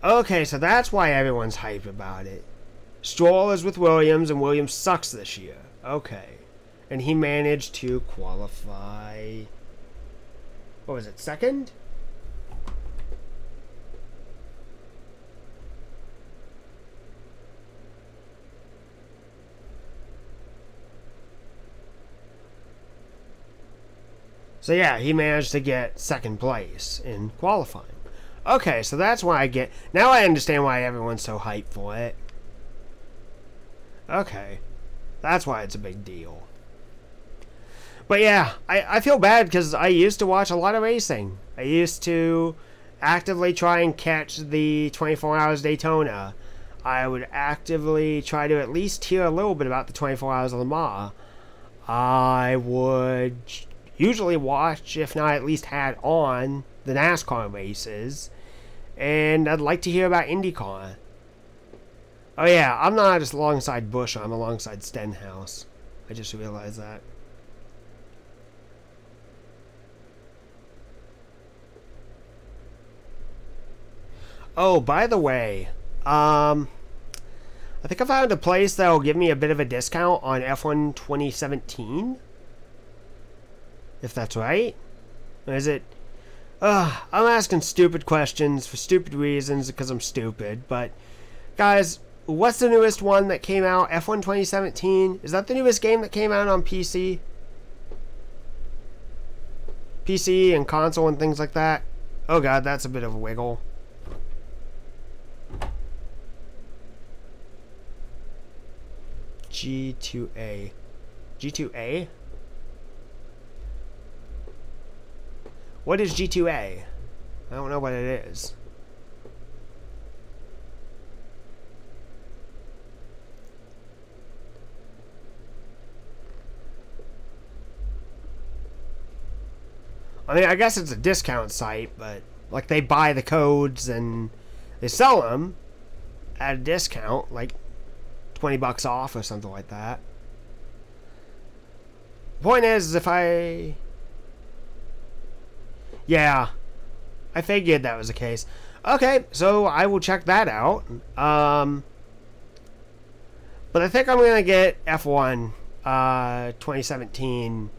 Okay, so that's why everyone's hyped about it. Stroll is with Williams, and Williams sucks this year. Okay. And he managed to qualify... What was it, second? So yeah, he managed to get second place in qualifying. Okay, so that's why now I understand why everyone's so hyped for it. Okay. That's why it's a big deal. But yeah, I feel bad because I used to watch a lot of racing. I used to actively try and catch the 24 Hours Daytona. I would actively try to at least hear a little bit about the 24 Hours of Le Mans. I would usually watch, if not at least had on, the NASCAR races. And I'd like to hear about IndyCar. Oh yeah, I'm not just alongside Bush, I'm alongside Stenhouse. I just realized that. Oh, by the way, I think I found a place that will give me a bit of a discount on F1 2017. If that's right. Or is it? I'm asking stupid questions for stupid reasons because I'm stupid. But, guys, what's the newest one that came out? F1 2017? Is that the newest game that came out on PC? PC and console and things like that? Oh god, that's a bit of a wiggle. G2A. G2A? What is G2A? I don't know what it is. I mean, I guess it's a discount site, but like they buy the codes and they sell them at a discount, like 20 bucks off or something like that. Point is, if I... Yeah, I figured that was the case. Okay, so I will check that out. But I think I'm going to get F1 2017.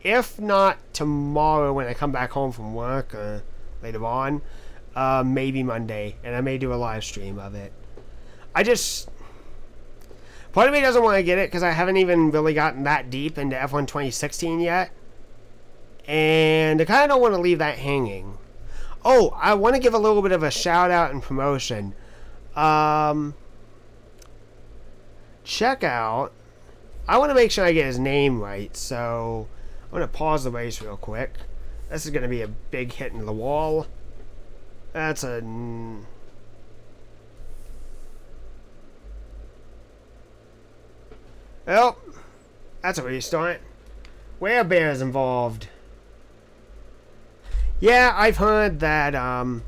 If not tomorrow when I come back home from work or later on, maybe Monday. And I may do a live stream of it. Part of me doesn't want to get it because I haven't even really gotten that deep into F1 2016 yet. And I kind of don't want to leave that hanging. Oh, I want to give a little bit of a shout out and promotion. Check out. I want to make sure I get his name right, so I'm going to pause the race real quick. This is going to be a big hit in the wall. That's a... Well, that's a restart. Werebear's involved. Yeah, I've heard that F1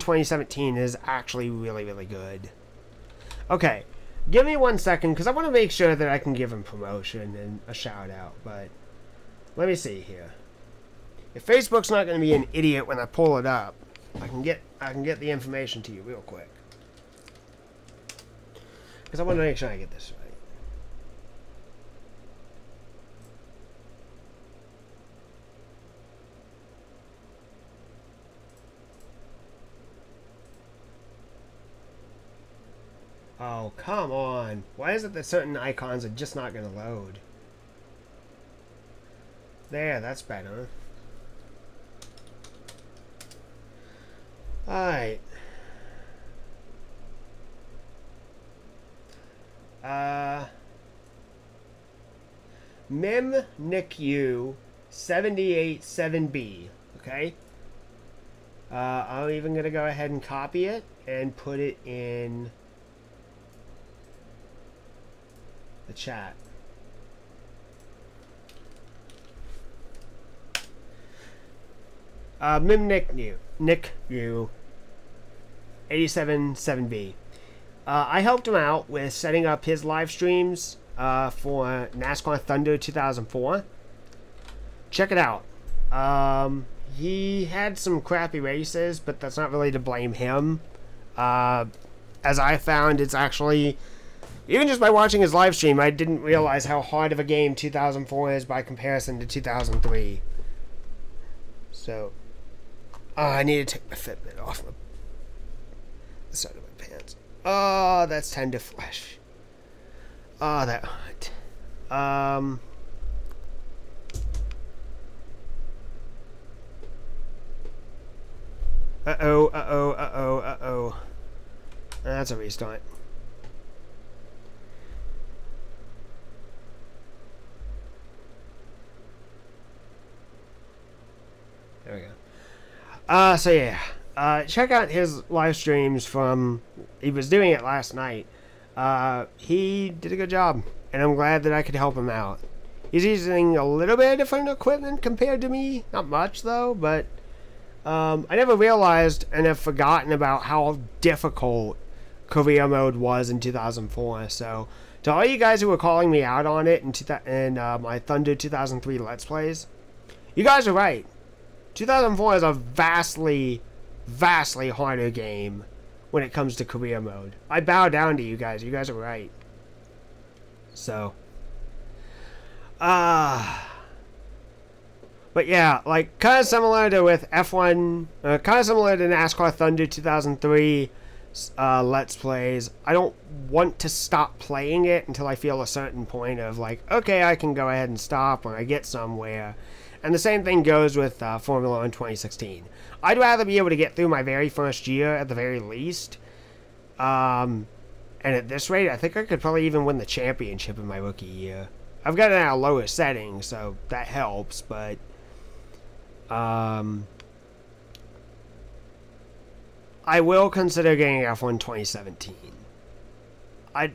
2017 is actually really, really good. Okay, give me 1 second, because I want to make sure that I can give him promotion and a shout out, but let me see here. If Facebook's not going to be an idiot when I pull it up, I can get the information to you real quick. Because I want to make sure I get this right. Oh, come on. Why is it that certain icons are just not going to load? There, that's better. Alright. Mim NICU 787B. Okay? I'm even going to go ahead and copy it and put it in the chat. Mim NICU 877B. I helped him out with setting up his live streams for NASCAR Thunder 2004. Check it out. He had some crappy races, but that's not really to blame him. As I found, it's actually... Even just by watching his live stream, I didn't realize how hard of a game 2004 is by comparison to 2003. So, I need to take my Fitbit off the side of my pants. Oh, that's tender flesh. Oh, that hurt. Uh-oh. That's a restart. There we go. So yeah. Check out his live streams from... He was doing it last night. He did a good job. And I'm glad that I could help him out. He's using a little bit of different equipment compared to me. Not much, though. But I never realized and have forgotten about how difficult career mode was in 2004. So, to all you guys who were calling me out on it in my Thunder 2003 Let's Plays, you guys are right. 2004 is a vastly harder game when it comes to career mode. I bow down to you guys. You guys are right. So, but yeah, like, kind of similar to with F1, kind of similar to NASCAR Thunder 2003 Let's Plays. I don't want to stop playing it until I feel a certain point of, like, okay, I can go ahead and stop when I get somewhere. And the same thing goes with Formula 1 2016. I'd rather be able to get through my very first year at the very least. And at this rate, I think I could probably even win the championship in my rookie year. I've got it at a lower setting, so that helps, but I will consider getting F1 2017. I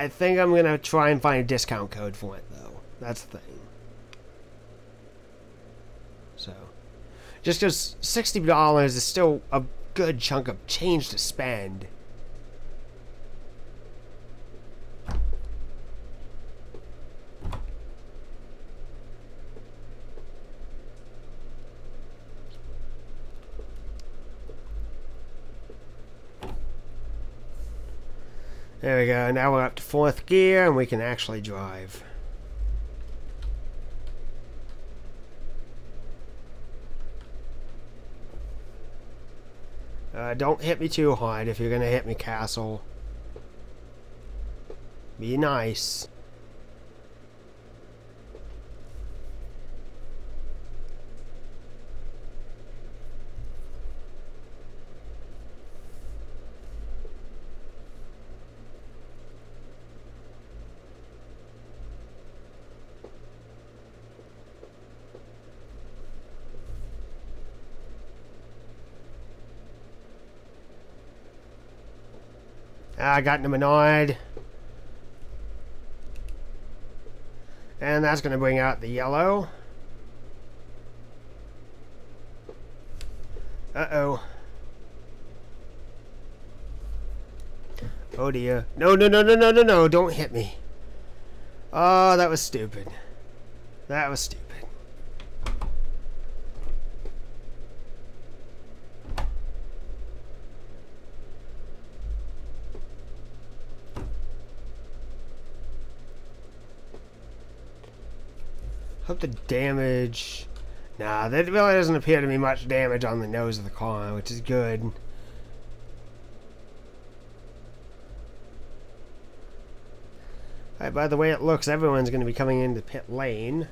think I'm going to try and find a discount code for it, though. That's the thing. So, just because $60 is still a good chunk of change to spend. There we go. Now we're up to 4th gear and we can actually drive. Don't hit me too hard if you're gonna hit me, Castle. Be nice. I got into Menard. And that's going to bring out the yellow. Uh-oh. Oh dear. No, no, no, no, no, no, no. Don't hit me. Oh, that was stupid. That was stupid. Hope the damage... Nah, that really doesn't appear to be much damage on the nose of the car, which is good. Alright, by the way it looks, everyone's going to be coming into pit lane.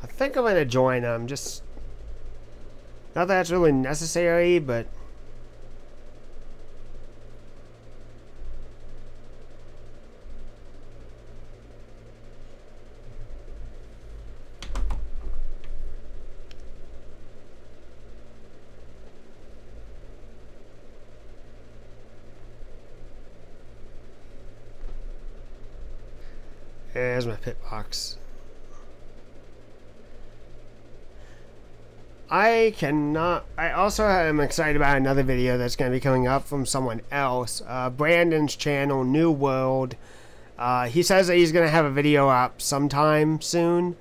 I think I'm going to join them, just... Not that that's really necessary, but... There's my pit box. I also am excited about another video that's going to be coming up from someone else. Brandon's channel, New World. He says that he's going to have a video up sometime soon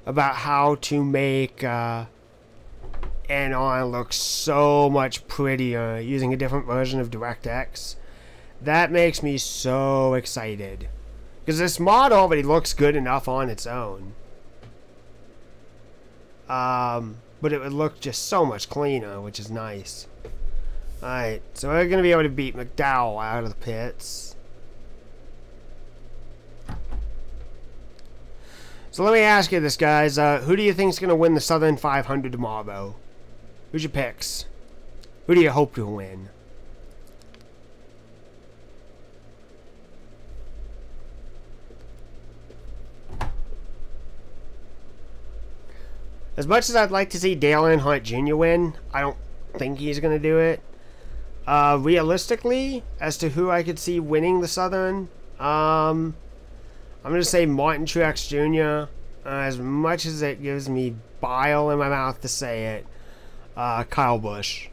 about how to make Anon look so much prettier using a different version of DirectX. That makes me so excited. Because this mod already looks good enough on its own. But it would look just so much cleaner, which is nice. Alright, so we're going to be able to beat McDowell out of the pits. So let me ask you this, guys. Who do you think is going to win the Southern 500 tomorrow? Who's your picks? Who do you hope to win? As much as I'd like to see Dale Earnhardt Jr. win, I don't think he's going to do it. Realistically, as to who I could see winning the Southern, I'm going to say Martin Truex Jr. As much as it gives me bile in my mouth to say it, Kyle Busch.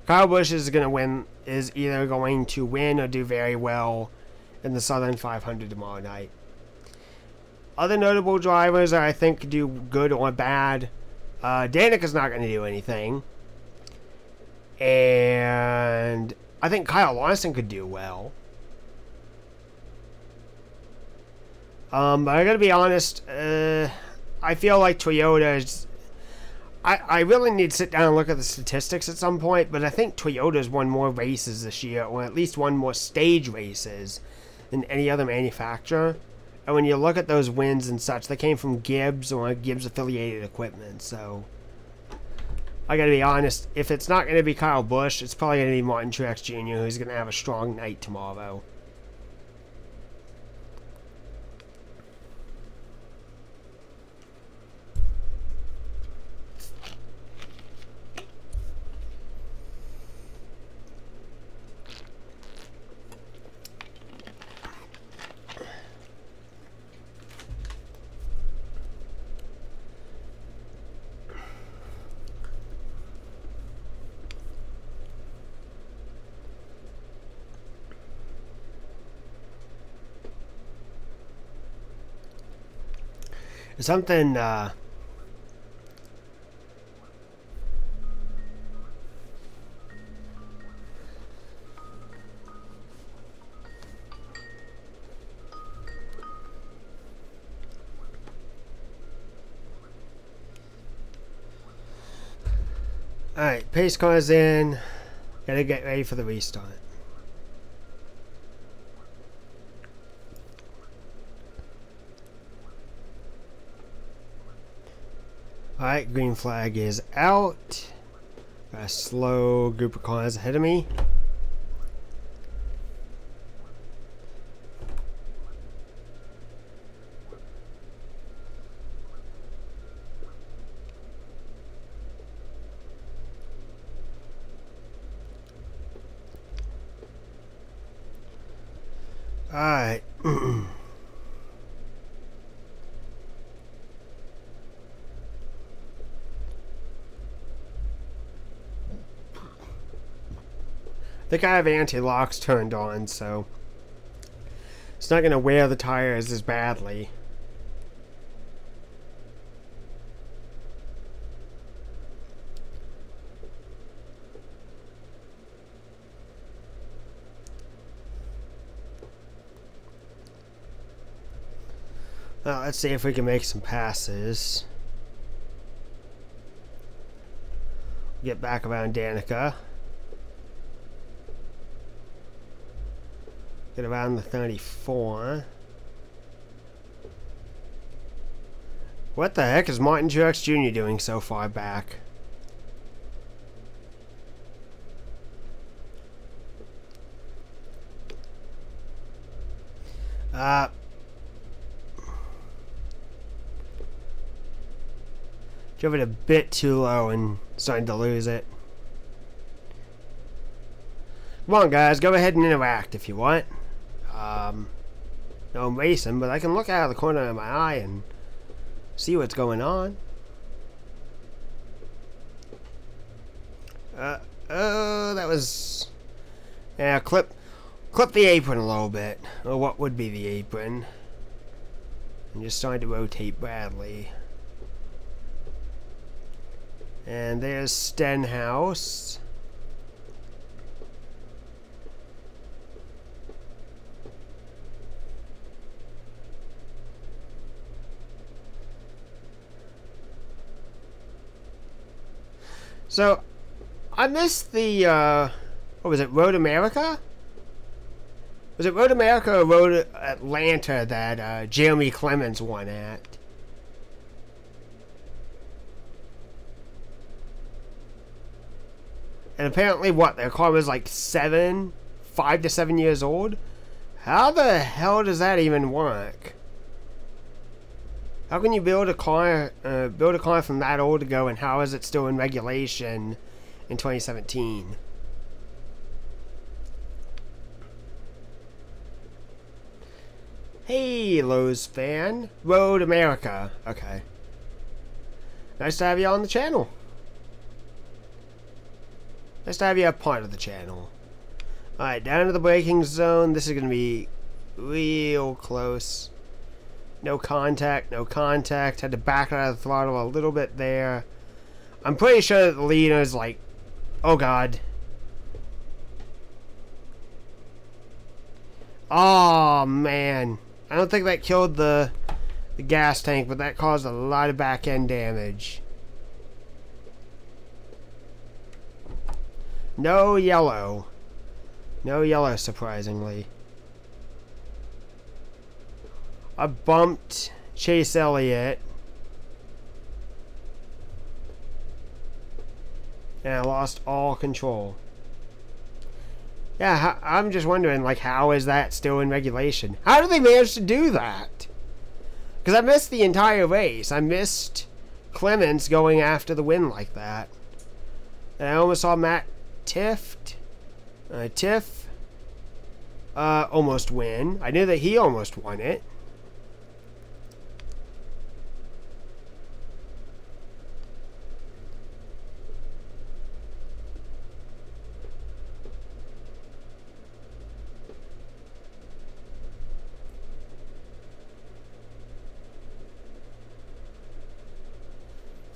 Kyle Busch is going to win, is either going to win or do very well in the Southern 500 tomorrow night. Other notable drivers I think could do good or bad. Danica's not going to do anything. And I think Kyle Larson could do well. But I gotta be honest, I feel like Toyota's... I really need to sit down and look at the statistics at some point, but I think Toyota's won more races this year, or at least won more stage races than any other manufacturer. And when you look at those wins and such, they came from Gibbs or Gibbs-affiliated equipment, so... I gotta be honest, if it's not gonna be Kyle Busch, it's probably gonna be Martin Truex Jr., who's gonna have a strong night tomorrow. Something, alright, pace car's in. Gotta get ready for the restart. Alright, green flag is out. Got a slow group of cars ahead of me. Alright. I think I have anti-locks turned on, so it's not going to wear the tires as badly. Well, let's see if we can make some passes. Get back around Danica. Get around the 34. What the heck is Martin Truex Jr. doing so far back? Drove it a bit too low and starting to lose it. Come on, guys, go ahead and interact if you want. No, I'm racing, but I can look out of the corner of my eye and see what's going on. Oh, that was... Yeah, clip the apron a little bit. Or what would be the apron. I'm just starting to rotate Bradley. And there's Stenhouse. So, I missed the, what was it, Road America? Was it Road America or Road Atlanta that Jeremy Clemens won at? And apparently, what, their car was like 5 to 7 years old? How the hell does that even work? How can you build a car from that old ago, and how is it still in regulation in 2017? Hey, Lowe's fan. Road America. Okay. Nice to have you on the channel. Nice to have you a part of the channel. Alright, down to the braking zone. This is going to be real close. No contact, no contact. Had to back out of the throttle a little bit there. I'm pretty sure that the leader is like, oh god. Oh man. I don't think that killed the gas tank, but that caused a lot of back end damage. No yellow. No yellow, surprisingly. I bumped Chase Elliott. And I lost all control. Yeah, I'm just wondering, like, how is that still in regulation? How do they manage to do that? Because I missed the entire race. I missed Clements going after the win like that. And I almost saw Matt Tiff almost win. I knew that he almost won it.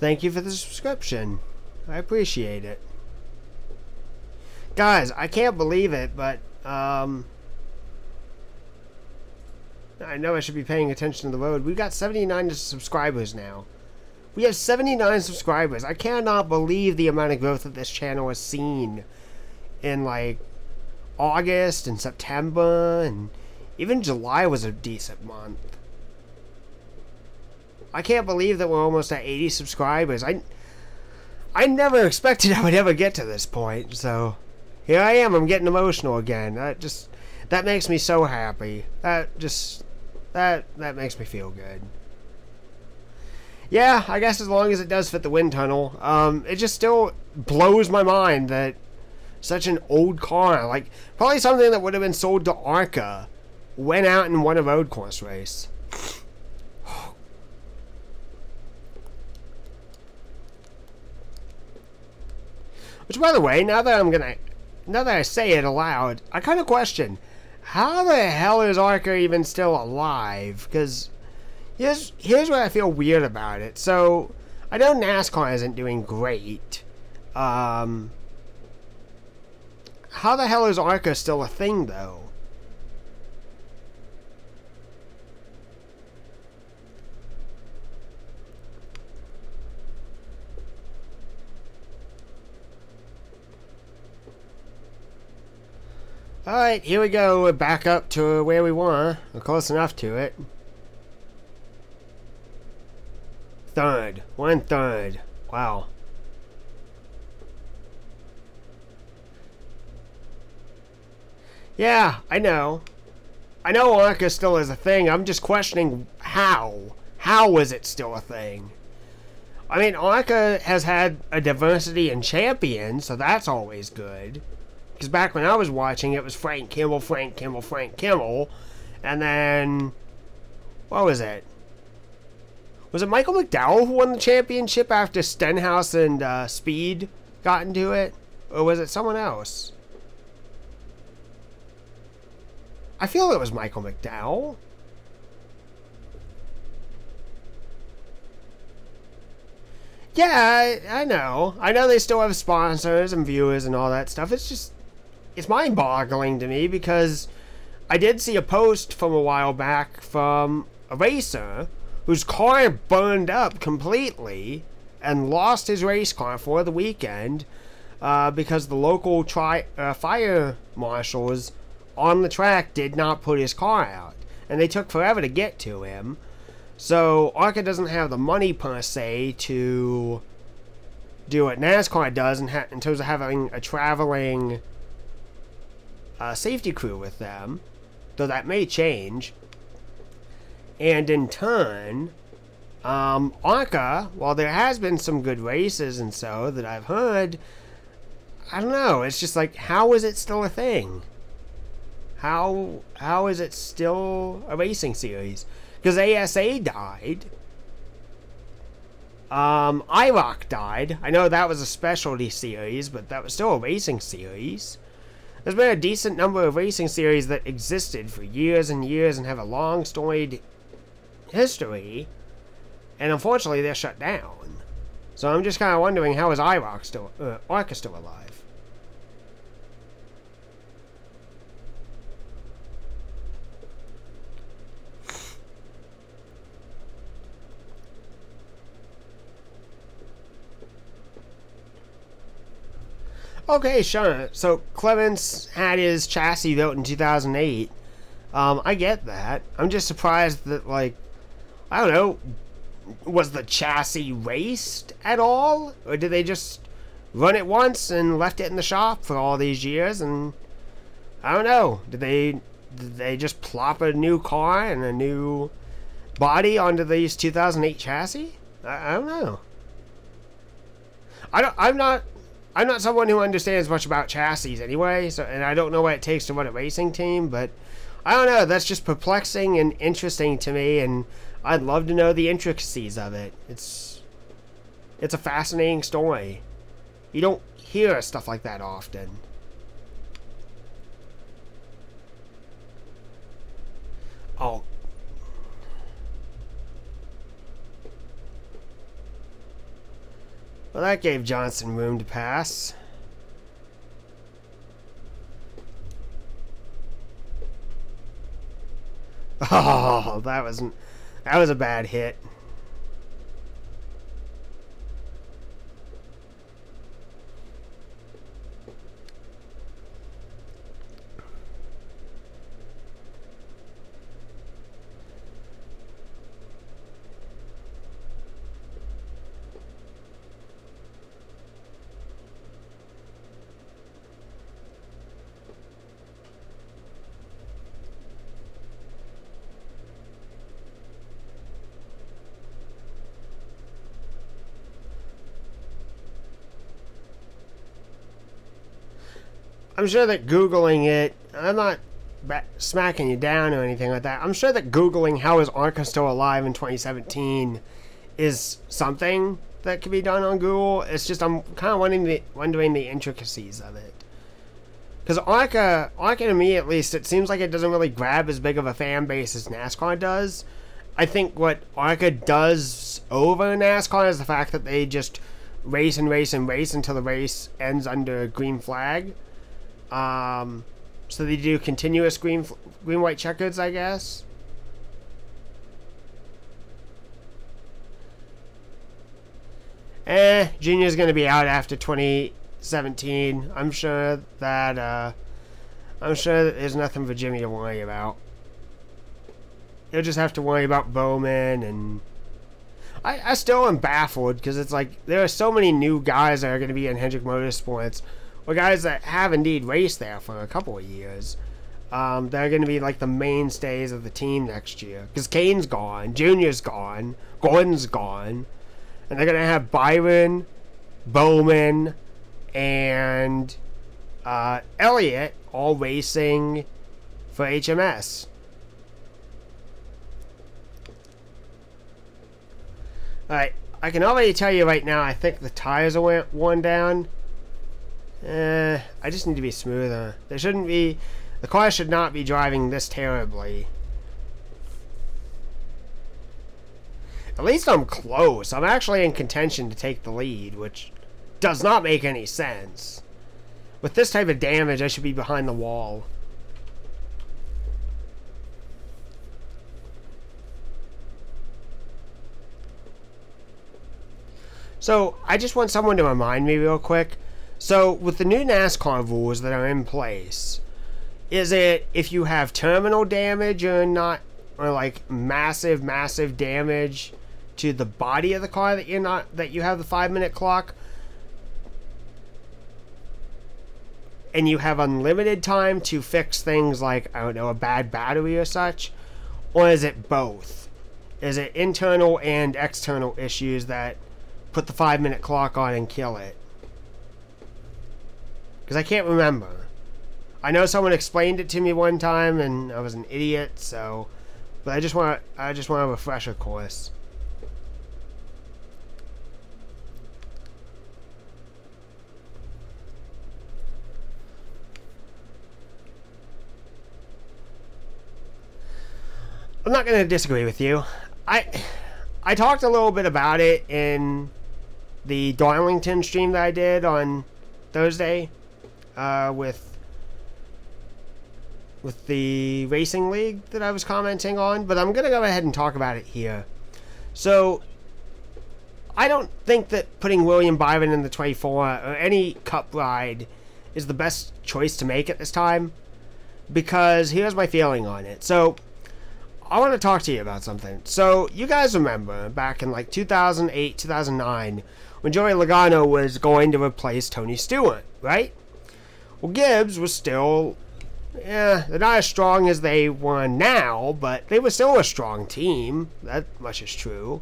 Thank you for the subscription. I appreciate it. Guys, I can't believe it, but I know I should be paying attention to the road. We've got 79 subscribers now. We have 79 subscribers. I cannot believe the amount of growth that this channel has seen in like August and September, and even July was a decent month. I can't believe that we're almost at 80 subscribers. I never expected I would ever get to this point, so here I am. I'm getting emotional again. That makes me so happy. That makes me feel good. Yeah, I guess as long as it does fit the wind tunnel. It just still blows my mind that such an old car, like probably something that would have been sold to ARCA, went out and won a road course race. Which, by the way, now that I say it aloud, I kind of question, how the hell is ARCA even still alive? Because here's what I feel weird about it. So, I know NASCAR isn't doing great. How the hell is ARCA still a thing, though? Alright, here we go. We're back up to where we were. We're close enough to it. Third. 1/3. Wow. Yeah, I know. I know ARCA still is a thing. I'm just questioning how. How is it still a thing? I mean, ARCA has had a diversity in champions, so that's always good. Because back when I was watching, it was Frank Kimmel, Frank Kimmel, Frank Kimmel. And then, what was it? Was it Michael McDowell who won the championship after Stenhouse and Speed got into it? Or was it someone else? I feel it was Michael McDowell. Yeah, I know. I know they still have sponsors and viewers and all that stuff. It's just, it's mind-boggling to me because I did see a post from a while back from a racer whose car burned up completely and lost his race car for the weekend because the local fire marshals on the track did not put his car out. And they took forever to get to him. So ARCA doesn't have the money per se to do what NASCAR does in terms of having a traveling safety crew with them, though that may change. And in turn, ARCA, while there has been some good races and so that I've heard, I don't know, it's just like, how is it still a thing? How is it still a racing series? Because ASA died. IROC died. I know that was a specialty series, but that was still a racing series. There's been a decent number of racing series that existed for years and years and have a long storied history, and unfortunately they're shut down. So I'm just kind of wondering, how is IROC still, ARCA still alive? Okay, sure. So Clements had his chassis built in 2008. I get that. I'm just surprised that, like, I don't know, was the chassis raced at all? Or did they just run it once and left it in the shop for all these years? And I don't know. Did they just plop a new car and a new body onto these 2008 chassis? I don't know. I'm not someone who understands much about chassis anyway, so, and I don't know what it takes to run a racing team, but I don't know, that's just perplexing and interesting to me, and I'd love to know the intricacies of it. It's a fascinating story. You don't hear stuff like that often. Oh. Well, that gave Johnson room to pass. Oh, that was a bad hit. I'm sure that Googling it, I'm not smacking you down or anything like that. I'm sure that Googling how is ARCA still alive in 2017 is something that can be done on Google. It's just I'm kind of wondering the intricacies of it. Because ARCA to me at least, it seems like it doesn't really grab as big of a fan base as NASCAR does. I think what ARCA does over NASCAR is the fact that they just race and race and race until the race ends under a green flag. So they do continuous green, white checkers, I guess. Junior's going to be out after 2017. I'm sure that there's nothing for Jimmy to worry about. He'll just have to worry about Bowman, and I still am baffled because it's like there are so many new guys that are going to be in Hendrick Motorsports, or guys that have indeed raced there for a couple of years. They're going to be like the mainstays of the team next year. Because Kane's gone, Junior's gone, Gordon's gone, and they're going to have Byron, Bowman, and Elliott all racing for HMS. Alright, I can already tell you right now, I think the tires are worn down. I just need to be smoother. The car should not be driving this terribly. At least I'm close. I'm actually in contention to take the lead, which does not make any sense. With this type of damage, I should be behind the wall. So, I just want someone to remind me real quick. So, with the new NASCAR rules that are in place, is it if you have terminal damage or not, or like massive damage to the body of the car that you have the 5-minute clock, and you have unlimited time to fix things like, I don't know, a bad battery or such? Or is it both? Is it internal and external issues that put the 5-minute clock on and kill it? Because I can't remember. I know someone explained it to me one time and I was an idiot, so, but I just want a refresher course. I'm not going to disagree with you. I talked a little bit about it in the Darlington stream that I did on Thursday with the racing league that I was commenting on, but I'm going to go ahead and talk about it here. So, I don't think that putting William Byron in the 24 or any cup ride is the best choice to make at this time, because here's my feeling on it. So, I want to talk to you about something. So, you guys remember back in like 2008, 2009, when Joey Logano was going to replace Tony Stewart, right? Well, Gibbs was still, they're not as strong as they were now, but they were still a strong team. That much is true.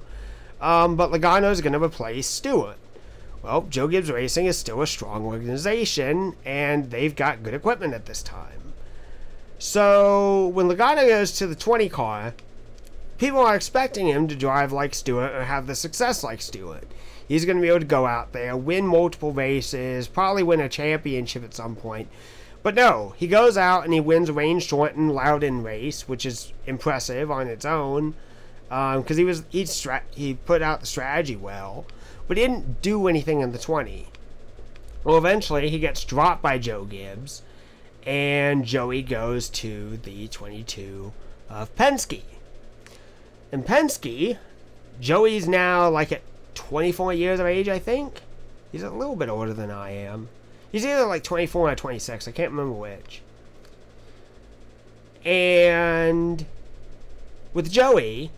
But Logano is going to replace Stewart. Well, Joe Gibbs Racing is still a strong organization, and they've got good equipment at this time. So, when Logano goes to the 20 car, people are expecting him to drive like Stewart or have the success like Stewart. He's going to be able to go out there, win multiple races, probably win a championship at some point. But no, he goes out and he wins a rain-shortened Loudon race, which is impressive on its own, because he put out the strategy well, but he didn't do anything in the 20. Well, eventually he gets dropped by Joe Gibbs, and Joey goes to the 22 of Penske. And Penske, Joey's now like at 24 years of age, I think. He's a little bit older than I am. He's either like 24 or 26. I can't remember which. And with Joey,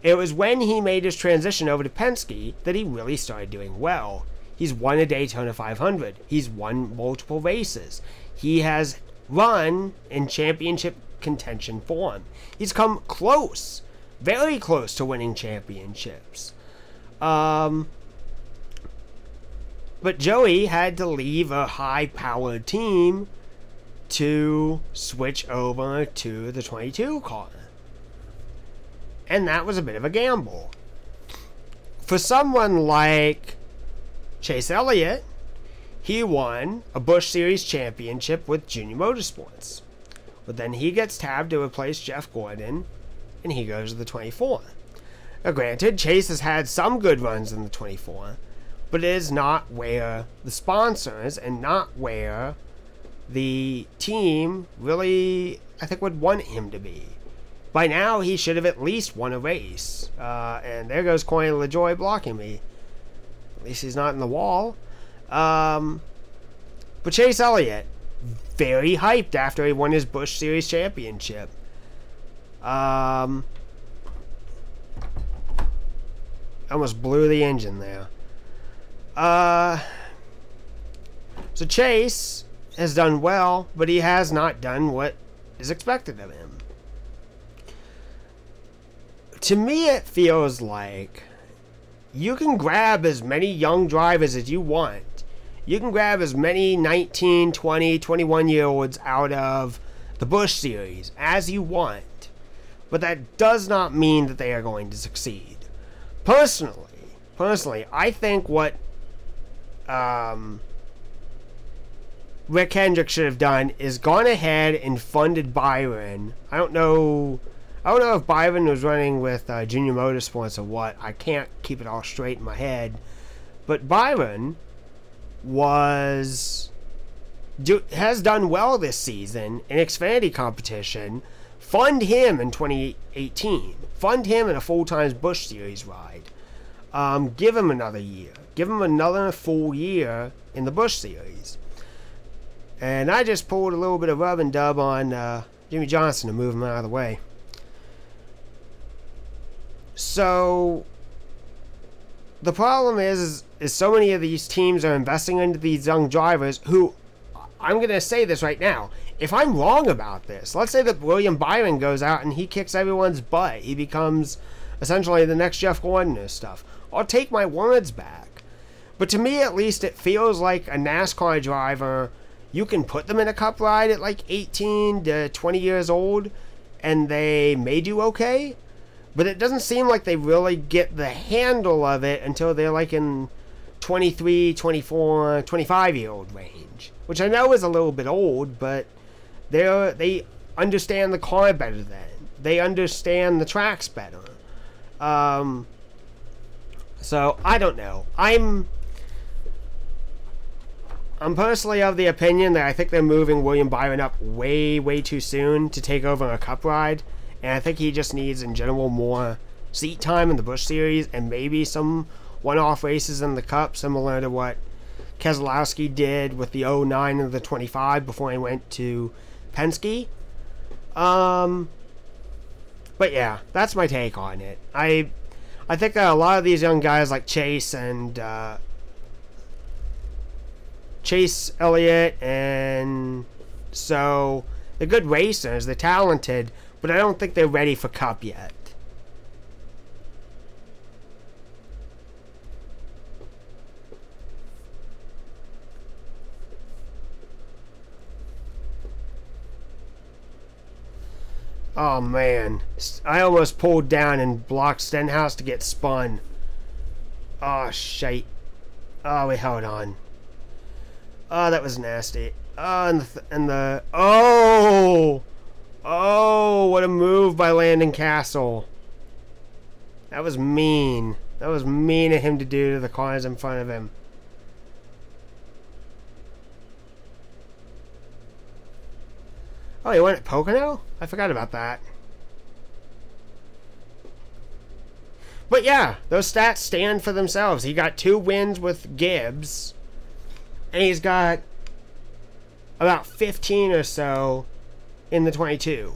it was when he made his transition over to Penske that he really started doing well. He's won a Daytona 500. He's won multiple races. He has run in championship contention form. He's come close, very close to winning championships. But Joey had to leave a high-powered team to switch over to the 22 car. And that was a bit of a gamble. For someone like Chase Elliott, he won a Busch Series championship with Junior Motorsports. But then he gets tabbed to replace Jeff Gordon, and he goes to the 24. Now granted, Chase has had some good runs in the 24, but it is not where the sponsors and not where the team really, I think, would want him to be. By now, he should have at least won a race. And there goes Corey LaJoie blocking me. At least he's not in the wall. But Chase Elliott, very hyped after he won his Busch Series championship. Almost blew the engine there. So Chase has done well, but he has not done what is expected of him. To me, it feels like you can grab as many young drivers as you want. You can grab as many 19, 20, 21-year-olds out of the Busch Series as you want. But that does not mean that they are going to succeed. Personally, I think what Rick Hendrick should have done is gone ahead and funded Byron. I don't know if Byron was running with Junior Motorsports or what. I can't keep it all straight in my head. But Byron has done well this season in Xfinity competition. Fund him in 2018. Fund him in a full-time Busch Series ride. Give him another year. Give him another full year in the Busch Series. And I just pulled a little bit of rub and dub on Jimmy Johnson to move him out of the way. So the problem is so many of these teams are investing into these young drivers who, I'm going to say this right now, if I'm wrong about this, let's say that William Byron goes out and he kicks everyone's butt. He becomes essentially the next Jeff Gordon and stuff. I'll take my words back. But to me, at least, it feels like a NASCAR driver, you can put them in a cup ride at like 18 to 20 years old and they may do okay. But it doesn't seem like they really get the handle of it until they're like in 23, 24, 25-year-old range. Which I know is a little bit old, but they understand the car better They understand the tracks better. So I don't know. I'm personally of the opinion that I think they're moving William Byron up way, way too soon to take over a cup ride. And I think he just needs, in general, more seat time in the Busch Series and maybe some one-off races in the Cup, similar to what Keselowski did with the 09 and the 25 before he went to Penske. But yeah, that's my take on it. I think that a lot of these young guys like Chase and Chase Elliott, and so they're good racers, they're talented, but I don't think they're ready for Cup yet. Oh man, I almost pulled down and blocked Stenhouse to get spun. Oh shite. Oh, we held on. Oh, that was nasty. Oh, and the oh! Oh, what a move by Landon Castle. That was mean. That was mean of him to do to the cars in front of him. Oh, he went at Pocono? I forgot about that. But yeah, those stats stand for themselves. He got 2 wins with Gibbs. And he's got about 15 or so in the 22.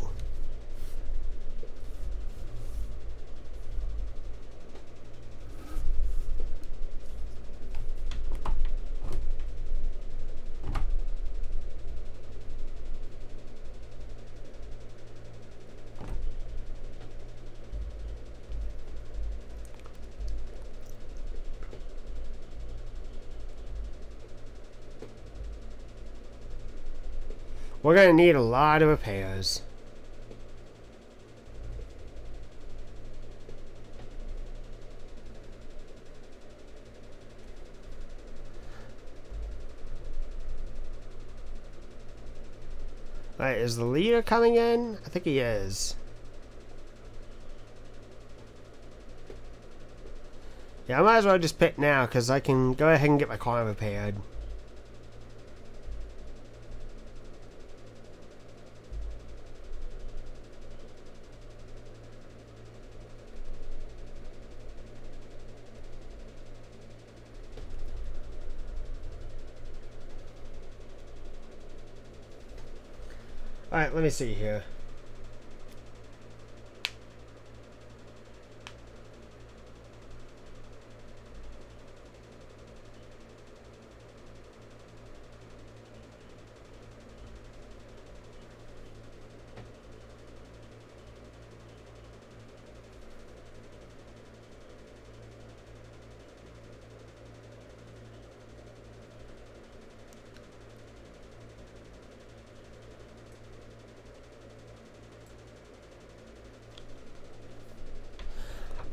We're going to need a lot of repairs. Alright, is the leader coming in? I think he is. Yeah, I might as well just pit now, because I can go ahead and get my car repaired. Alright, let me see here.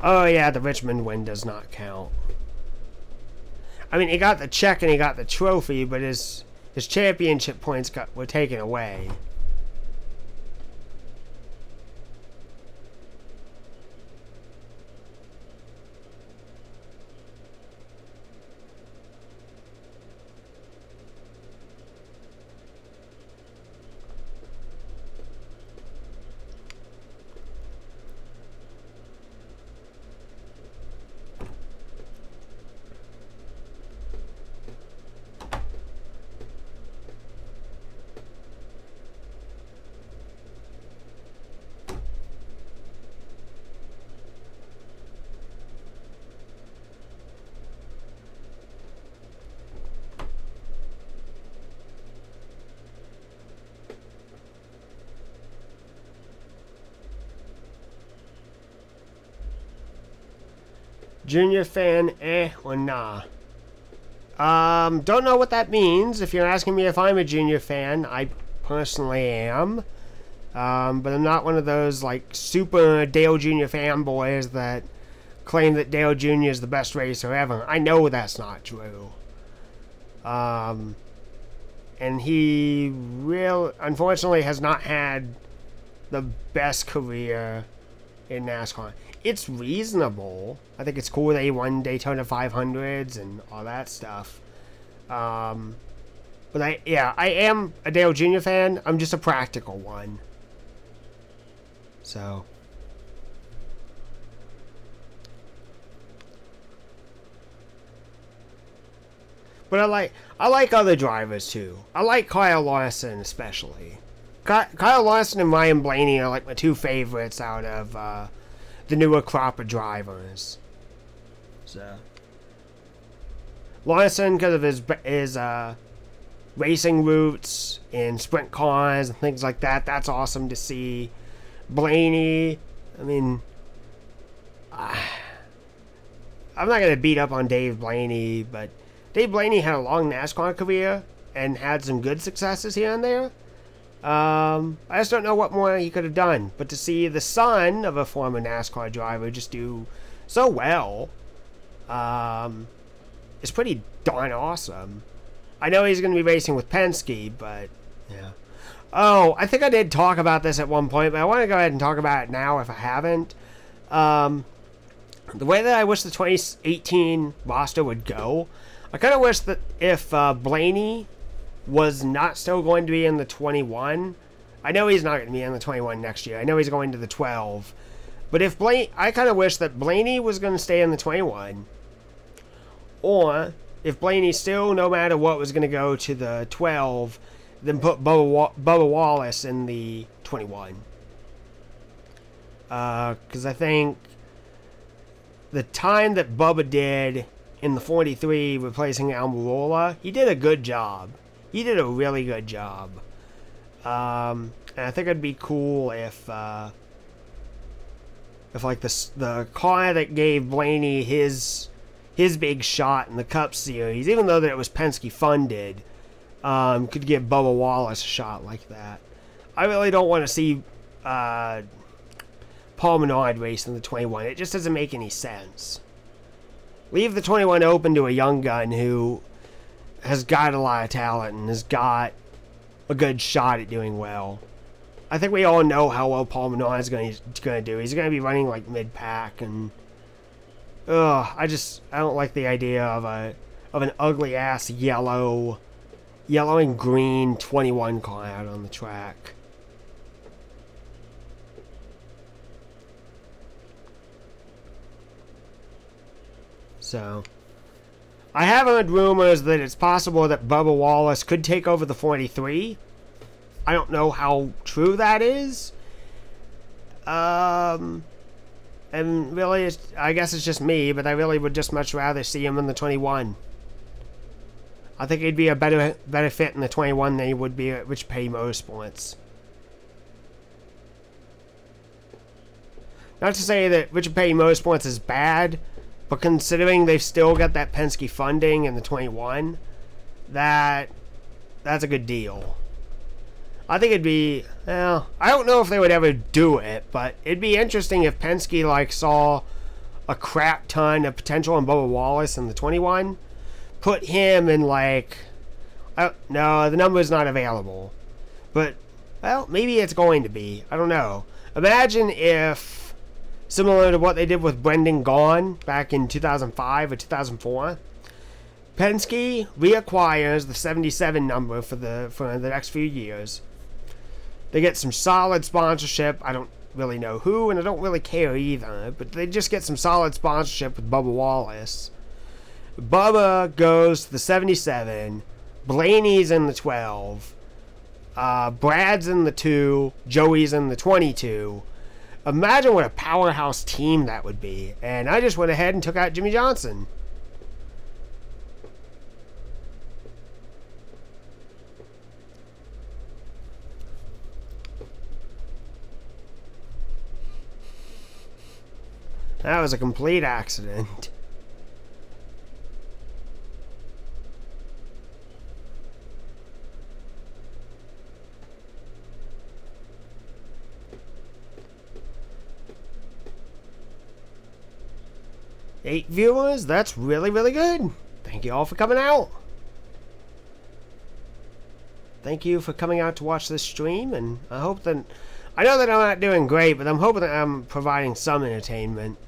Oh yeah, the Richmond win does not count. I mean, he got the check and he got the trophy, but his championship points were taken away. Junior fan, or nah? Don't know what that means. If you're asking me if I'm a junior fan, I personally am. But I'm not one of those, like, super Dale Jr. fanboys that claim that Dale Jr. is the best racer ever. I know that's not true. And he unfortunately has not had the best career in NASCAR. It's reasonable. I think it's cool that he won Daytona 500s and all that stuff. But I am a Dale Jr. fan. I'm just a practical one. So. But I like other drivers too. I like Kyle Larson especially. Kyle Larson and Ryan Blaney are like my two favorites out of the newer crop of drivers. So Larson, because of his racing roots in sprint cars and things like that, that's awesome to see. Blaney, I mean, I'm not gonna beat up on Dave Blaney, but Dave Blaney had a long NASCAR career and had some good successes here and there. I just don't know what more he could have done. But to see the son of a former NASCAR driver just do so well, is pretty darn awesome. I know he's going to be racing with Penske, but yeah. Oh, I think I did talk about this at one point, but I want to go ahead and talk about it now if I haven't. The way that I wish the 2018 roster would go, I kind of wish that if Blaney was not still going to be in the 21, I know he's not going to be in the 21 next year. I know he's going to the 12. But if I kind of wish that Blaney was going to stay in the 21, or if Blaney still, no matter what, was going to go to the 12, then put Bubba Wallace in the 21. Because I think the time that Bubba did in the 43 replacing Almirola, he did a good job. He did a really good job. And I think it'd be cool if like the car that gave Blaney his big shot in the Cup Series, even though that it was Penske funded, could give Bubba Wallace a shot like that. I really don't want to see Paul Menard race in the 21. It just doesn't make any sense. Leave the 21 open to a young gun who has got a lot of talent and has got a good shot at doing well. I think we all know how well Paul Menard is going to do. He's going to be running like mid-pack, and I don't like the idea of an ugly ass yellow and green 21 car out on the track. So I have heard rumors that it's possible that Bubba Wallace could take over the 43. I don't know how true that is. And really, I guess it's just me, but I really would just much rather see him in the 21. I think he'd be a better fit in the 21 than he would be at Rich Petty Motorsports. Not to say that Richard Petty Motorsports is bad, but considering they've still got that Penske funding in the 21, that's a good deal. I think it'd be, well, I don't know if they would ever do it, but it'd be interesting if Penske like saw a crap ton of potential in Bubba Wallace in the 21, put him in like, no, the number is not available, but well, maybe it's going to be. I don't know. Imagine if, similar to what they did with Brendan Gaughan back in 2005 or 2004, Penske reacquires the 77 number for the next few years. They get some solid sponsorship. I don't really know who, and I don't really care either, but they just get some solid sponsorship with Bubba Wallace. Bubba goes to the 77. Blaney's in the 12. Brad's in the 2. Joey's in the 22. Imagine what a powerhouse team that would be. And I just went ahead and took out Jimmy Johnson. That was a complete accident. Eight viewers, that's really, really good. Thank you all for coming out. Thank you for coming out to watch this stream, and I hope I know that I'm not doing great, but I'm hoping that I'm providing some entertainment.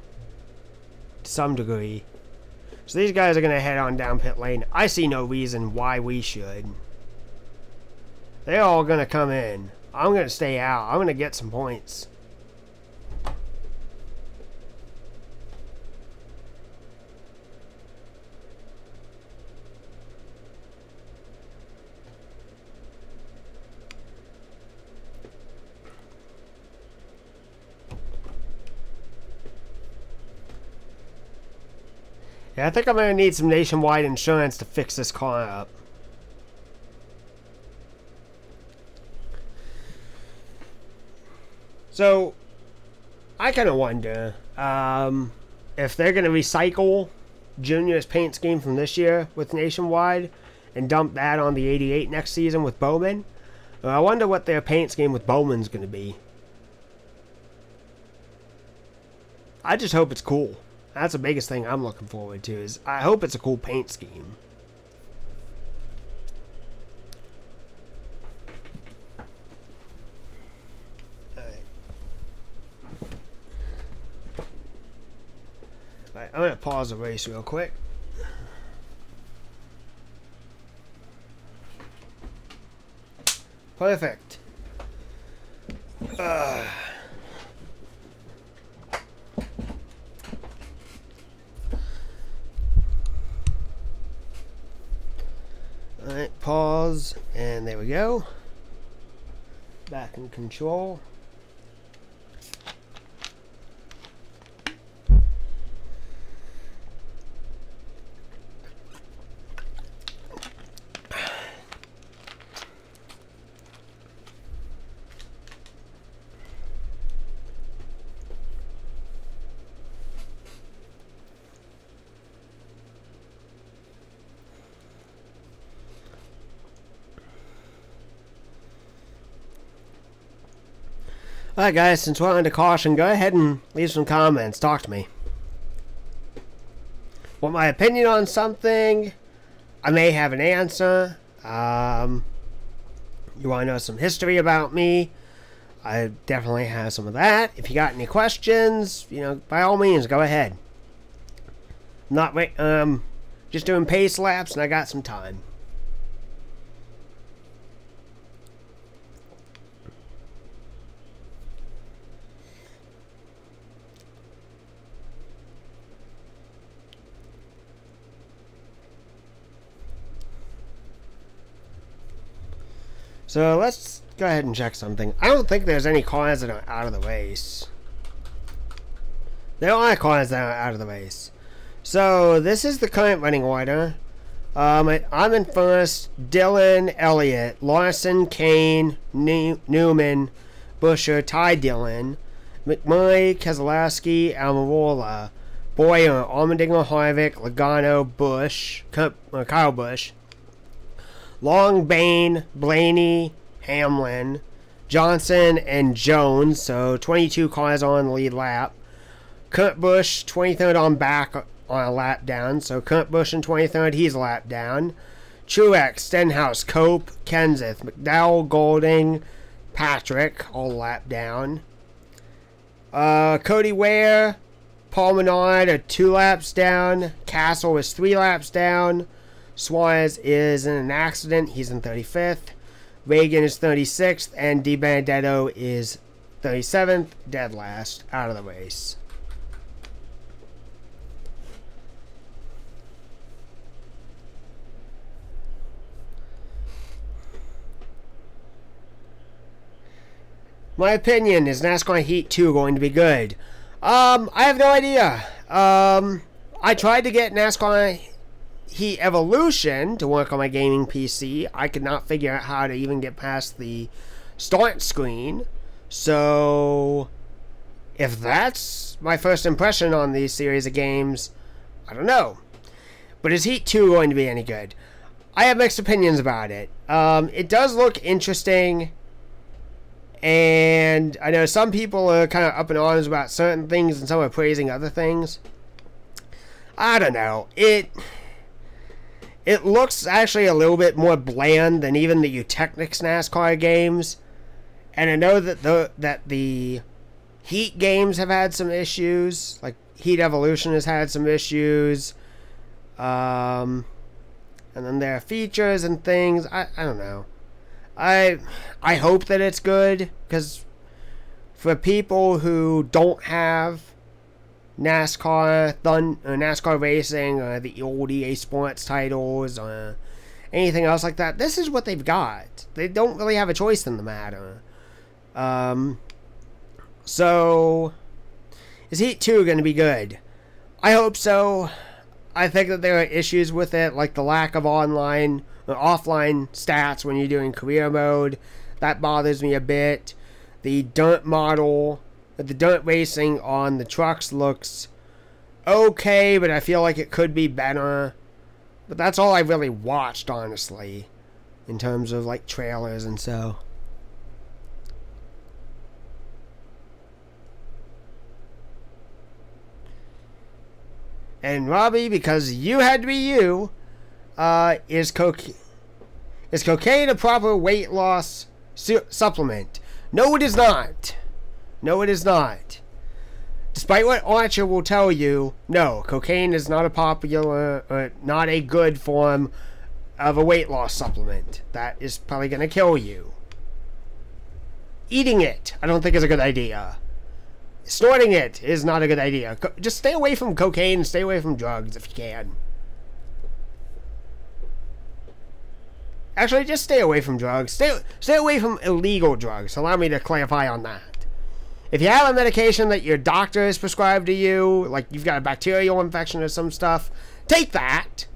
To some degree. So these guys are going to head on down pit lane. I see no reason why we should. They're all going to come in. I'm going to stay out. I'm going to get some points. Yeah, I think I'm going to need some nationwide insurance to fix this car up. So, I kind of wonder if they're going to recycle Junior's paint scheme from this year with nationwide and dump that on the 88 next season with Bowman. I wonder what their paint scheme with Bowman's going to be. I just hope it's cool. That's the biggest thing I'm looking forward to, is I hope it's a cool paint scheme. Alright, I'm going to pause the race real quick. Perfect. Alright, pause, and there we go. Back in control. Alright guys, since we're under caution, go ahead and leave some comments. Talk to me. Want my opinion on something? I may have an answer. You want to know some history about me? I definitely have some of that. If you got any questions, you know, by all means, go ahead. I'm not just doing pace laps, and I got some time. So let's go ahead and check something. I don't think there's any cars that are out of the race. There are cars that are out of the race. So this is the current running order. I'm in first. Dylan, Elliott, Larson, Kane, Newman, Busher, Ty Dillon, McMurray, Keselowski, Almirola, Boyer, Allmendinger, Harvick, Logano, Bush, Kyle Busch, Long, Bain, Blaney, Hamlin, Johnson, and Jones. So 22 cars on the lead lap. Kurt Busch, 23rd on back on a lap down. So Kurt Busch in 23rd, he's a lap down. Truex, Stenhouse, Cope, Kenseth, McDowell, Golding, Patrick, all lap down. Cody Ware, Paul Menard are 2 laps down. Castle is 3 laps down. Suarez is in an accident. He's in 35th. Reagan is 36th. And DiBenedetto is 37th. Dead last. Out of the race. My opinion, is NASCAR Heat 2 going to be good? I have no idea. I tried to get NASCAR Heat Evolution to work on my gaming PC. I could not figure out how to even get past the start screen. So, if that's my first impression on these series of games, I don't know. But is Heat 2 going to be any good? I have mixed opinions about it. It does look interesting. And I know some people are kind of up in arms about certain things and some are praising other things. I don't know. It looks actually a little bit more bland than even the Eutechnyx NASCAR games. And I know that the Heat games have had some issues. Like Heat Evolution has had some issues. And then there are features and things. I don't know. I hope that it's good, because for people who don't have NASCAR racing, or the old EA Sports titles, or anything else like that, this is what they've got. They don't really have a choice in the matter. So is Heat 2 going to be good? I hope so. I think that there are issues with it, like the lack of online or offline stats when you're doing career mode. That bothers me a bit. The dirt model, the dirt racing on the trucks looks okay, but I feel like it could be better. But that's all I really watched, honestly, in terms of like trailers and so. And Robbie, because you had to be you, is cocaine a proper weight loss supplement? No, it is not. No, it is not. Despite what Archer will tell you, no, cocaine is not a popular, or not a good form of a weight loss supplement. That is probably going to kill you. Eating it, I don't think is a good idea. Snorting it is not a good idea. Just stay away from cocaine and stay away from drugs if you can. Actually, just stay away from drugs. Stay away from illegal drugs. Allow me to clarify on that. If you have a medication that your doctor has prescribed to you, like you've got a bacterial infection or some stuff, take that.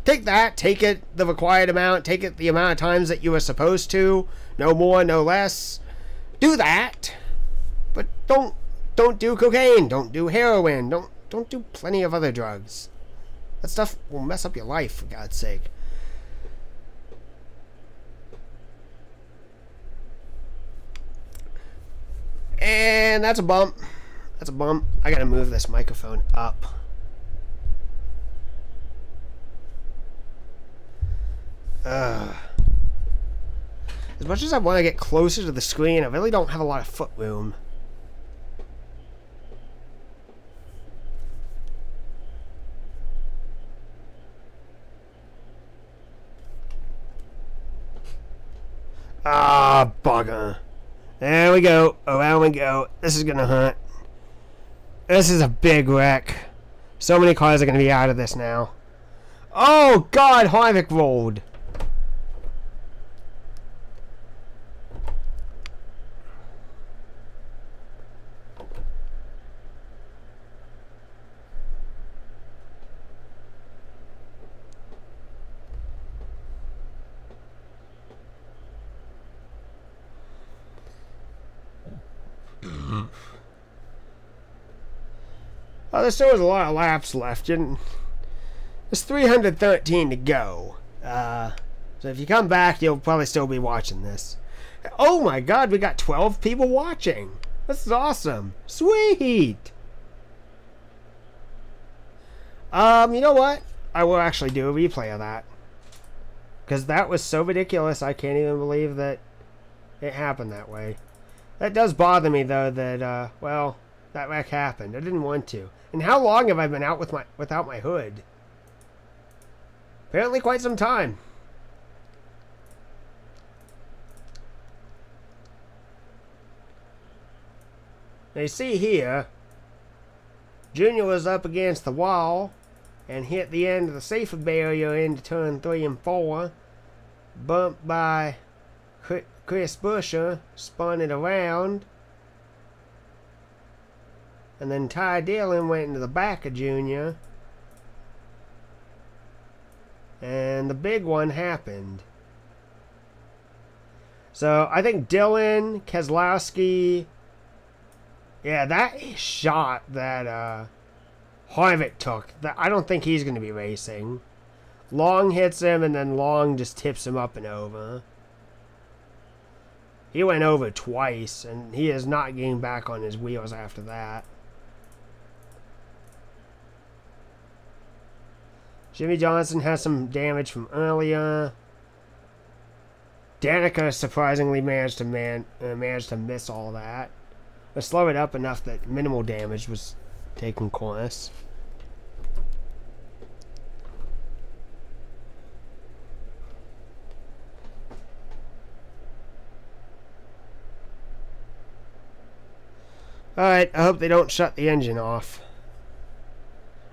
Take that. Take it the required amount. Take it the amount of times that you were supposed to. No more, no less. Do that. But don't do cocaine. Don't do heroin. Don't do plenty of other drugs. That stuff will mess up your life, for God's sake. And that's a bump. That's a bump. I gotta move this microphone up. As much as I want to get closer to the screen, I really don't have a lot of foot room. Ah, bugger. There we go. Around we go. This is gonna hurt. This is a big wreck. So many cars are gonna be out of this now. Oh God, Harvick rolled. Oh, there still is a lot of laps left. There's 313 to go. So if you come back, you'll probably still be watching this. Oh my God, we got 12 people watching. This is awesome. Sweet. You know what? I will actually do a replay of that. Because that was so ridiculous, I can't even believe that it happened that way. That does bother me, though, that, well, that wreck happened. I didn't want to. And how long have I been out without my hood? Apparently quite some time. Now you see here, Junior was up against the wall and hit the end of the safety barrier into turn 3 and 4. Bumped by Chris Buescher, spun it around. And then Ty Dillon went into the back of Junior. And the big one happened. So I think Dillon, Keselowski. Yeah, that shot that Harvick took, I don't think he's going to be racing. Long hits him and then Long just tips him up and over. He went over twice and he is not getting back on his wheels after that. Jimmy Johnson has some damage from earlier. Danica surprisingly managed to miss all that. But slow it up enough that minimal damage was taking course. Alright, I hope they don't shut the engine off.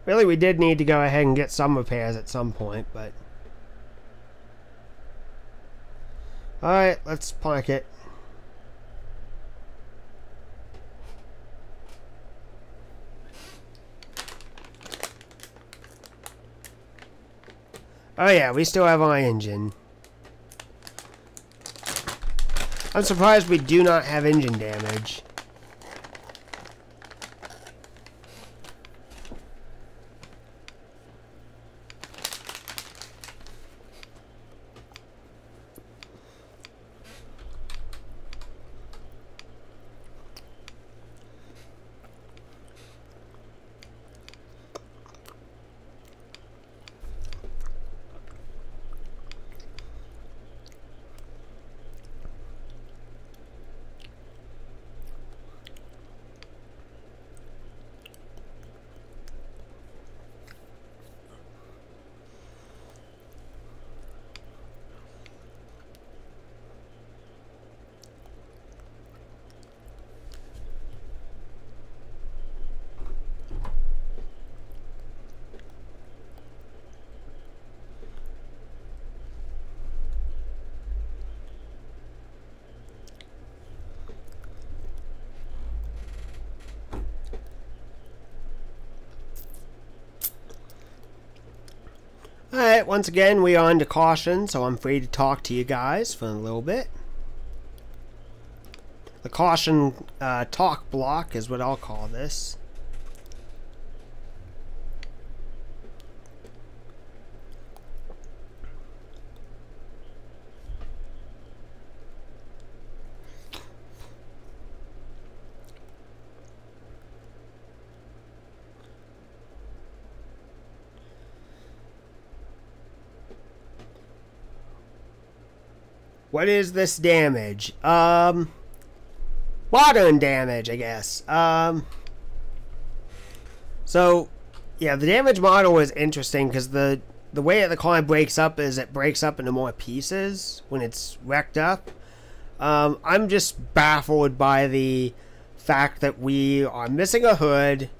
Really, we did need to go ahead and get some repairs at some point, but... Alright, let's park it. Oh yeah, we still have our engine. I'm surprised we do not have engine damage. Alright, once again, we are under caution, so I'm free to talk to you guys for a little bit. The caution talk block is what I'll call this. What is this damage? Modern damage, I guess. So, yeah, the damage model is interesting because the way the car breaks up is it breaks up into more pieces when it's wrecked up. I'm just baffled by the fact that we are missing a hood.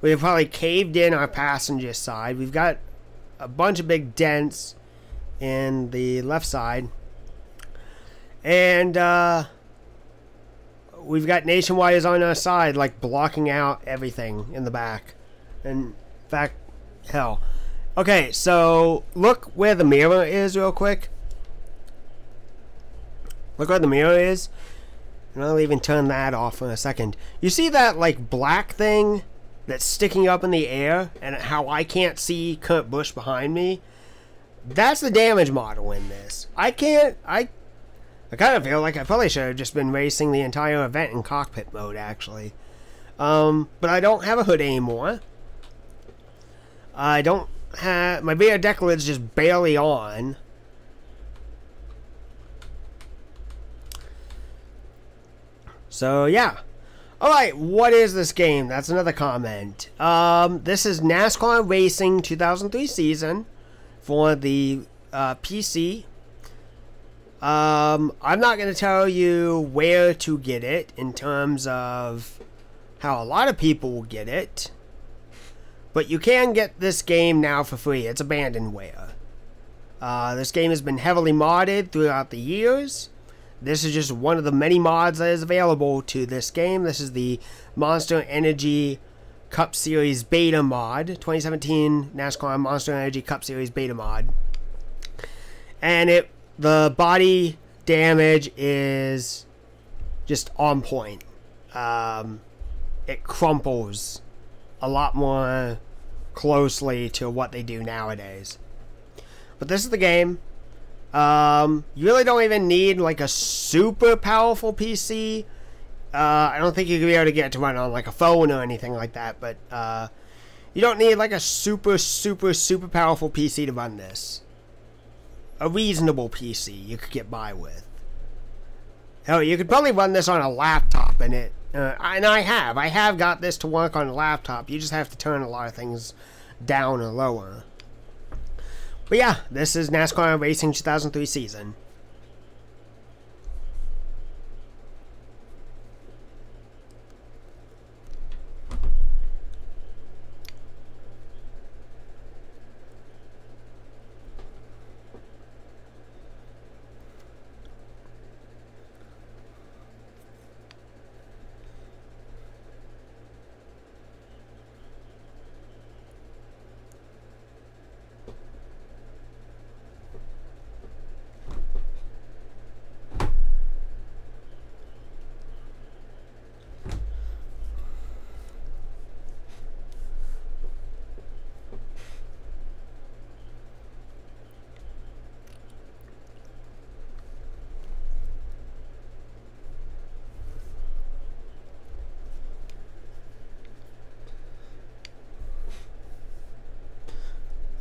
We've probably caved in our passenger side. We've got a bunch of big dents in the left side. And we've got Nationwide on our side, like blocking out everything in the back. In fact, hell. Okay, so look where the mirror is real quick. Look where the mirror is. And I'll even turn that off in a second. You see that like black thing that's sticking up in the air and how I can't see Kurt Busch behind me? That's the damage model in this. I kind of feel like I probably should have just been racing the entire event in cockpit mode, actually. But I don't have a hood anymore. I don't have... My rear deck lid's just barely on. So, yeah. Alright, what is this game? That's another comment. This is NASCAR Racing 2003 season for the PC. I'm not going to tell you where to get it in terms of how a lot of people will get it. But you can get this game now for free. It's abandonware. This game has been heavily modded throughout the years. This is just one of the many mods that is available to this game. This is the Monster Energy Cup Series Beta mod. 2017 NASCAR Monster Energy Cup Series Beta mod. And the body damage is just on point. It crumples a lot more closely to what they do nowadays. But this is the game. You really don't even need like a super powerful PC. I don't think you're gonna be able to get it to run on like a phone or anything like that, but you don't need like a super powerful PC to run this. A reasonable PC you could get by with. Hell, you could probably run this on a laptop and I have got this to work on a laptop. You just have to turn a lot of things down or lower. But yeah, this is NASCAR Racing 2003 season.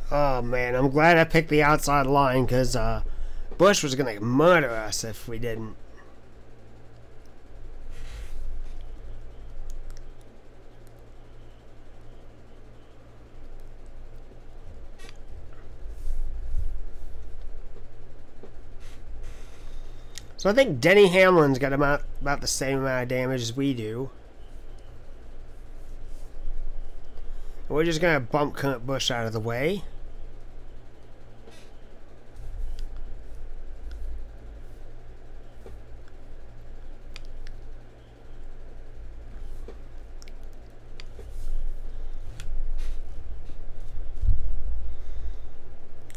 Oh man, I'm glad I picked the outside line because Bush was going to murder us if we didn't. So I think Denny Hamlin's got about the same amount of damage as we do. We're just going to bump Kurt Busch out of the way.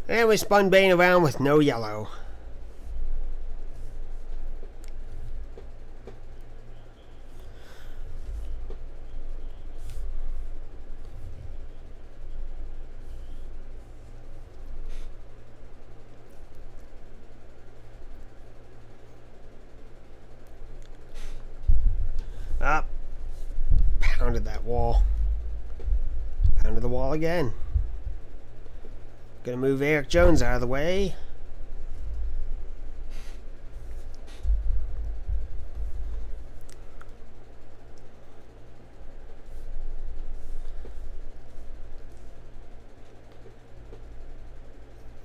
And we spun Bane around with no yellow. Up. Pounded that wall. Pounded the wall again. Gonna move Eric Jones out of the way.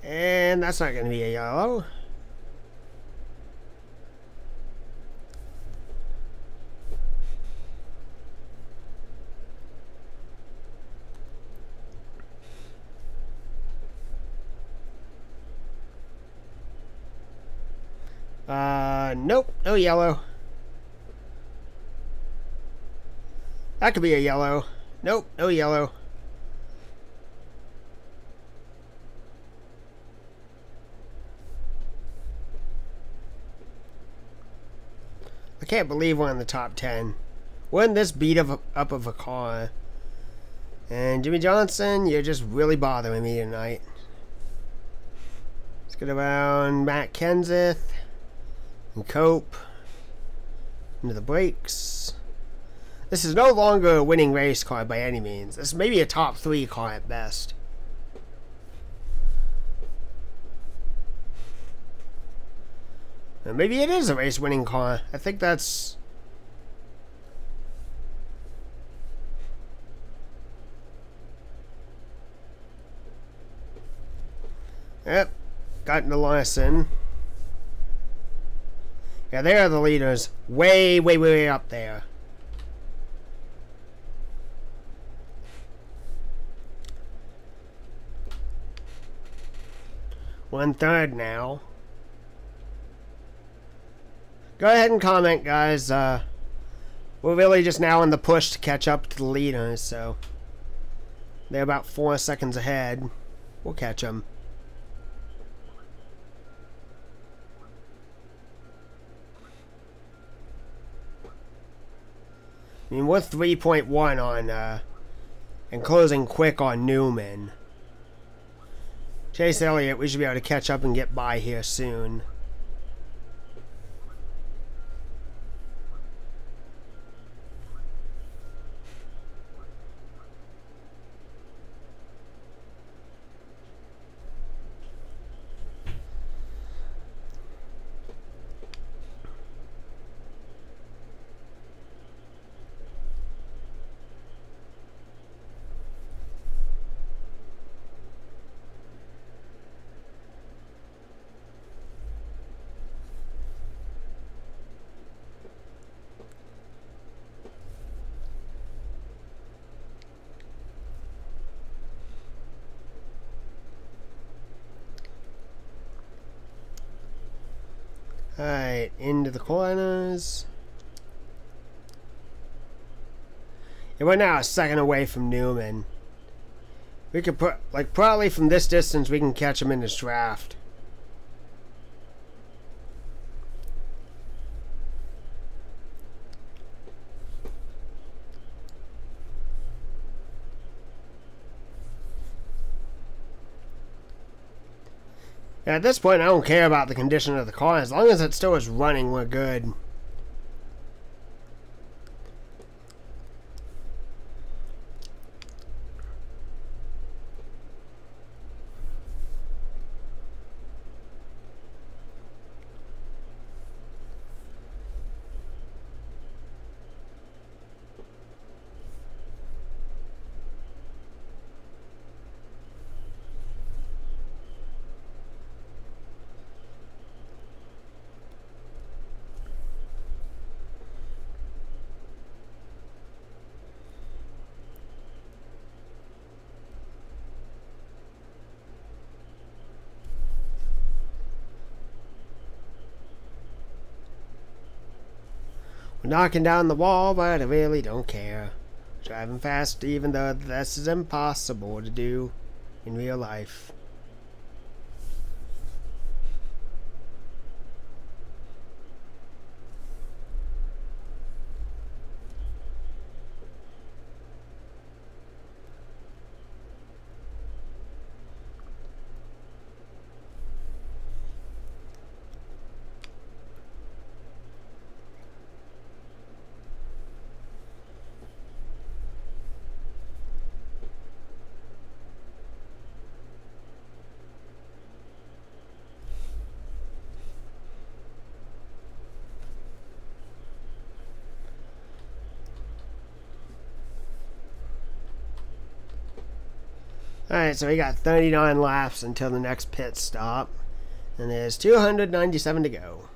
And that's not gonna be a yellow. Nope, no yellow. That could be a yellow. Nope, no yellow. I can't believe we're in the top 10. We're in this beat up of a car. And Jimmy Johnson, you're just really bothering me tonight. Let's get around Matt Kenseth. And Cope into the brakes. This is no longer a winning race car by any means. This may be a top 3 car at best. And maybe it is a race winning car. I think that's... Yep. Got the Larson. Yeah, they are the leaders. Way, way, way up there. One third now. Go ahead and comment, guys. We're really just now in the push to catch up to the leaders, so they're about 4 seconds ahead. We'll catch them. I mean, we're 3.1 on, and closing quick on Newman. Chase Elliott, we should be able to catch up and get by here soon. Alright, into the corners. And we're now a second away from Newman. We could put, like, probably from this distance we can catch him in this draft. At this point, I don't care about the condition of the car. As long as it still is running, we're good. Knocking down the wall, but I really don't care. Driving fast even though this is impossible to do in real life. Alright, so we got 39 laps until the next pit stop. And there's 297 to go.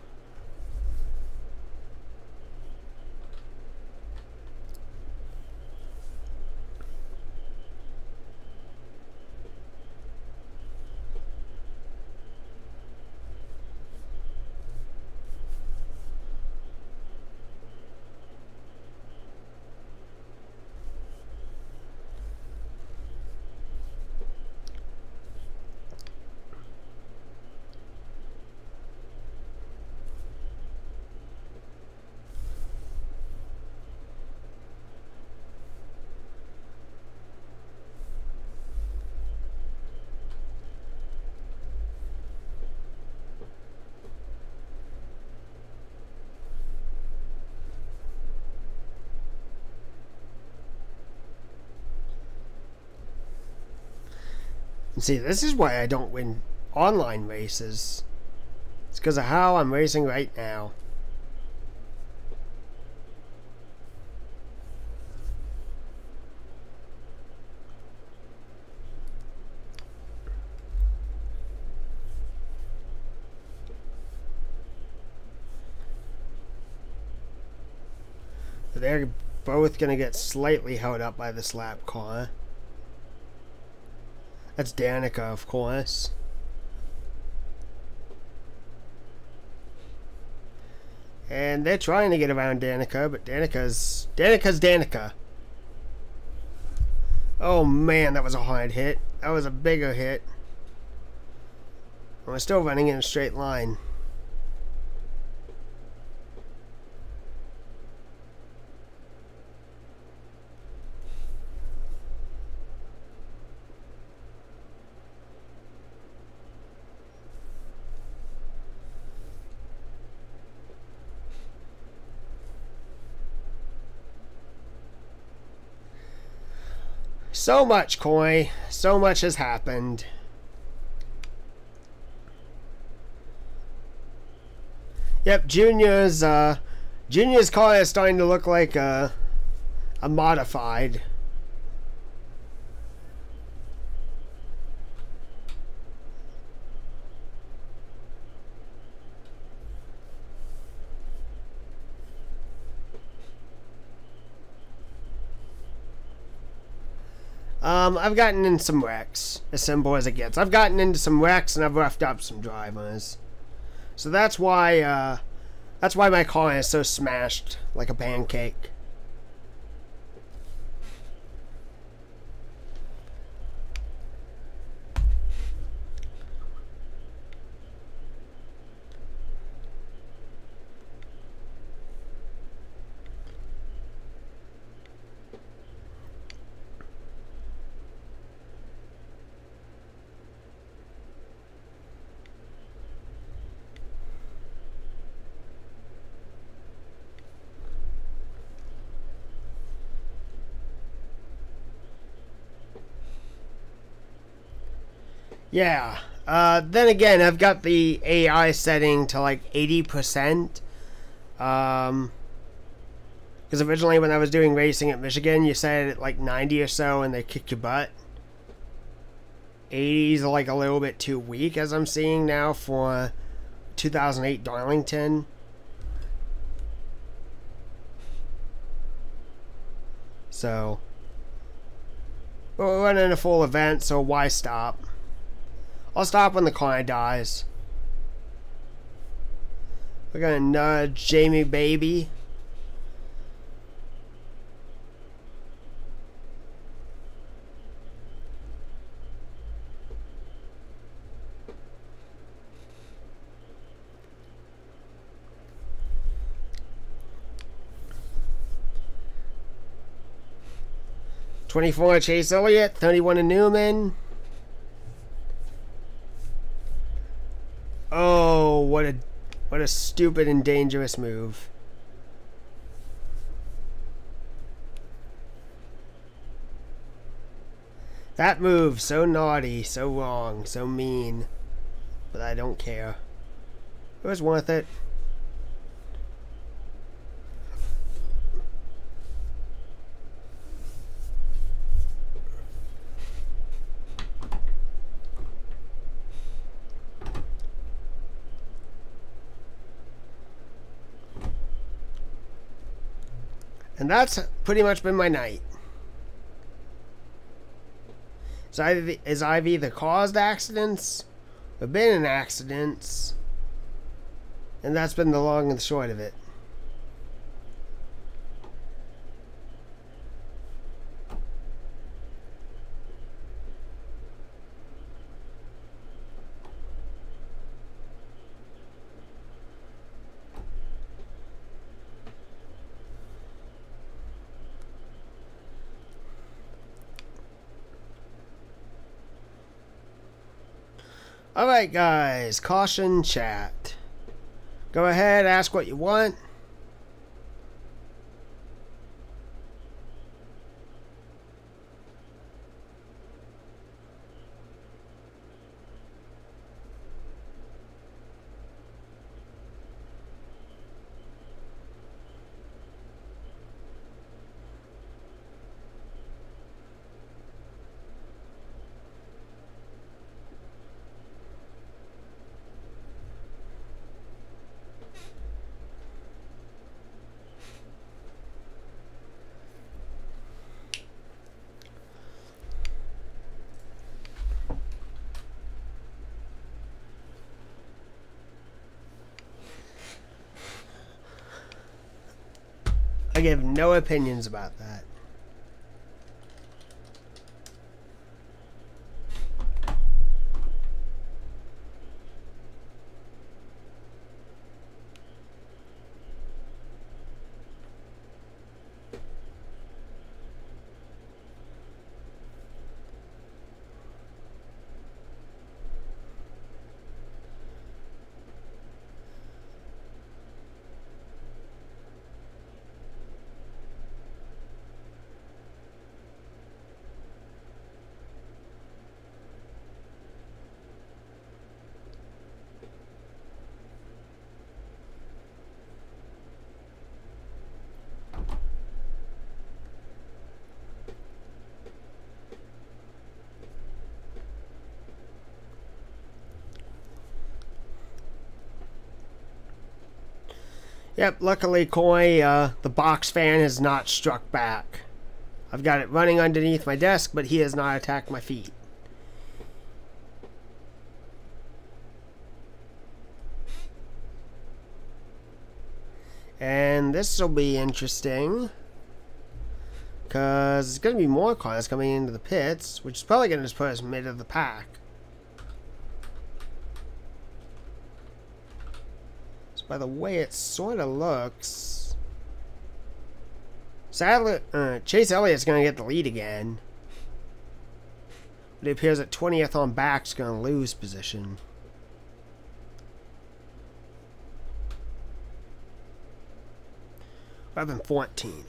See, this is why I don't win online races. It's because of how I'm racing right now. They're both going to get slightly held up by this lap car. That's Danica, of course. And they're trying to get around Danica, but Danica's Danica. Oh man, that was a hard hit. That was a bigger hit. And we're still running in a straight line. So much, Coy. So much has happened. Yep, Junior's car is starting to look like a modified. I've gotten in some wrecks, as simple as it gets. I've gotten into some wrecks and I've roughed up some drivers. So that's why my coin is so smashed like a pancake. Yeah. Then again, I've got the AI setting to like 80%. Because originally when I was doing racing at Michigan, you set it at like 90 or so and they kick your butt. 80 is like a little bit too weak, as I'm seeing now for 2008 Darlington. So, we're running a full event, so why stop? I'll stop when the client dies. We're gonna nudge Jamie Baby. $24 Chase Elliott, $31 Newman. Oh, what a stupid and dangerous move. That move, so naughty, so wrong, so mean. But I don't care. It was worth it. And that's pretty much been my night. So I've either caused accidents or been in accidents. And that's been the long and the short of it. Alright guys, caution chat. Go ahead, ask what you want. I give no opinions about that. Yep, luckily Koi, the box fan has not struck back. I've got it running underneath my desk, but he has not attacked my feet. And this will be interesting, because there's going to be more cars coming into the pits, which is probably going to just put us mid of the pack. So by the way it sort of looks, sadly, Chase Elliott's going to get the lead again. But it appears that 20th on back's going to lose position. Rather than 14th.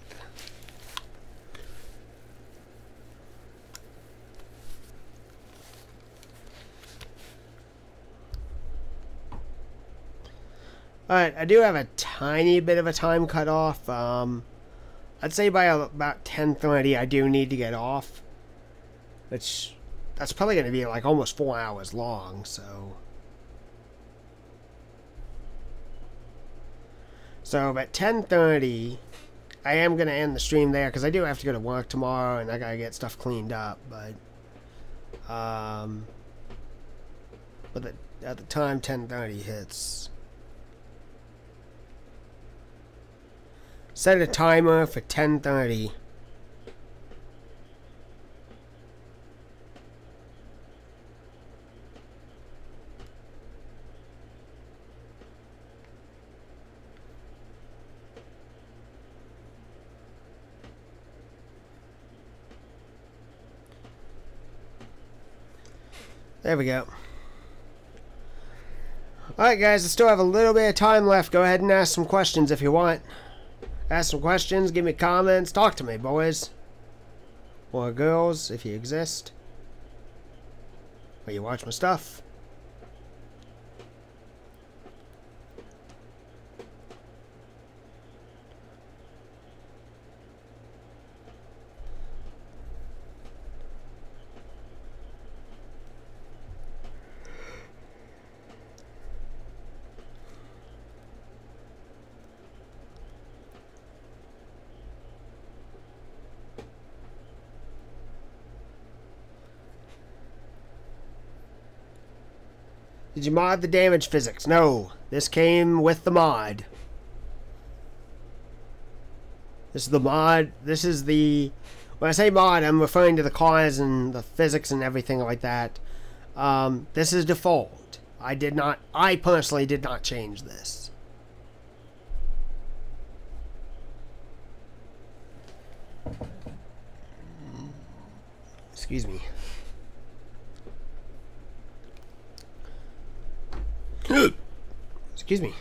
Alright, I do have a tiny bit of a time cutoff. I'd say by about 10:30 I do need to get off. Which, that's probably going to be like almost 4 hours long, so... So at 10:30, I am going to end the stream there, because I do have to go to work tomorrow, and I got to get stuff cleaned up, but... at the time 10:30 hits... Set a timer for 10:30. There we go. Alright guys, I still have a little bit of time left. Go ahead and ask some questions if you want. Ask some questions, give me comments, talk to me, boys. Or girls, if you exist. Or you watch my stuff. Did you mod the damage physics? No. This came with the mod. This is the mod. This is the... When I say mod, I'm referring to the cars and the physics and everything like that. This is default. I personally did not change this. Excuse me. Excuse me.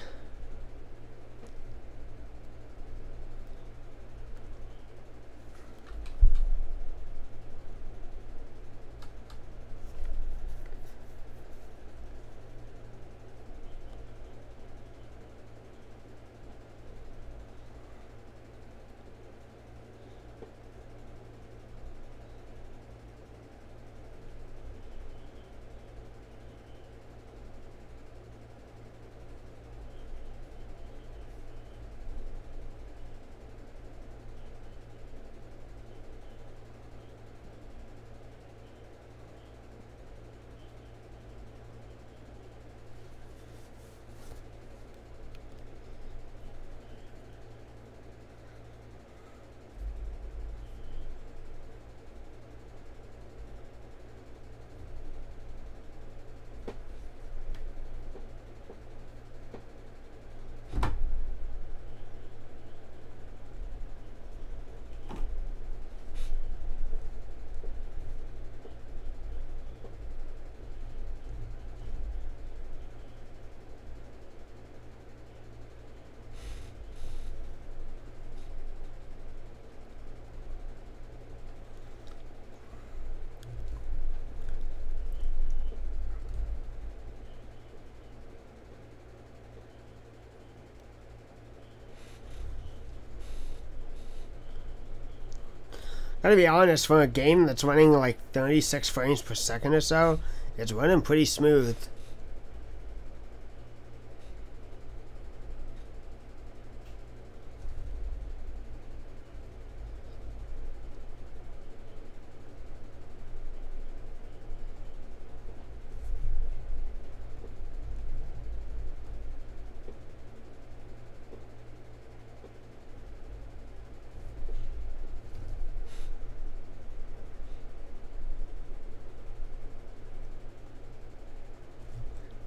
Gotta be honest, for a game that's running like 36 frames per second or so, it's running pretty smooth.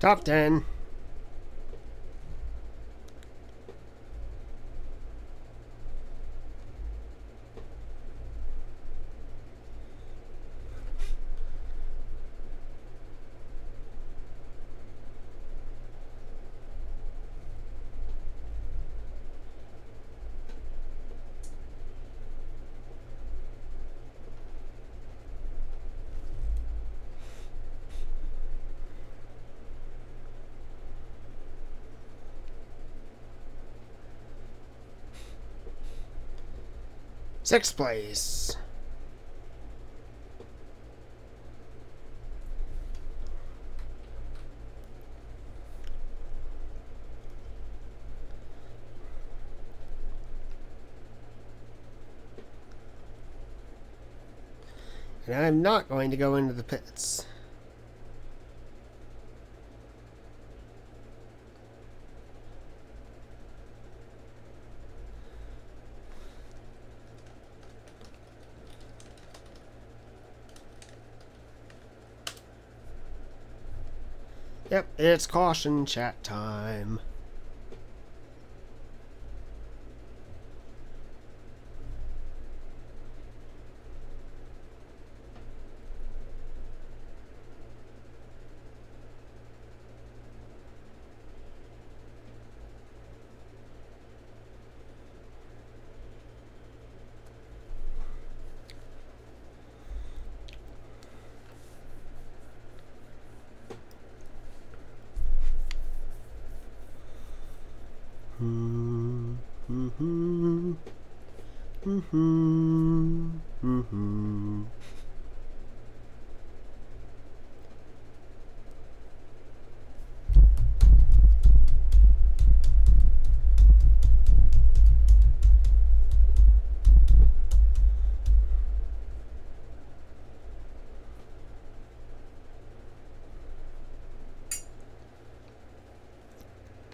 Top 10. Sixth place. And I'm not going to go into the pits. Yep, it's caution chat time.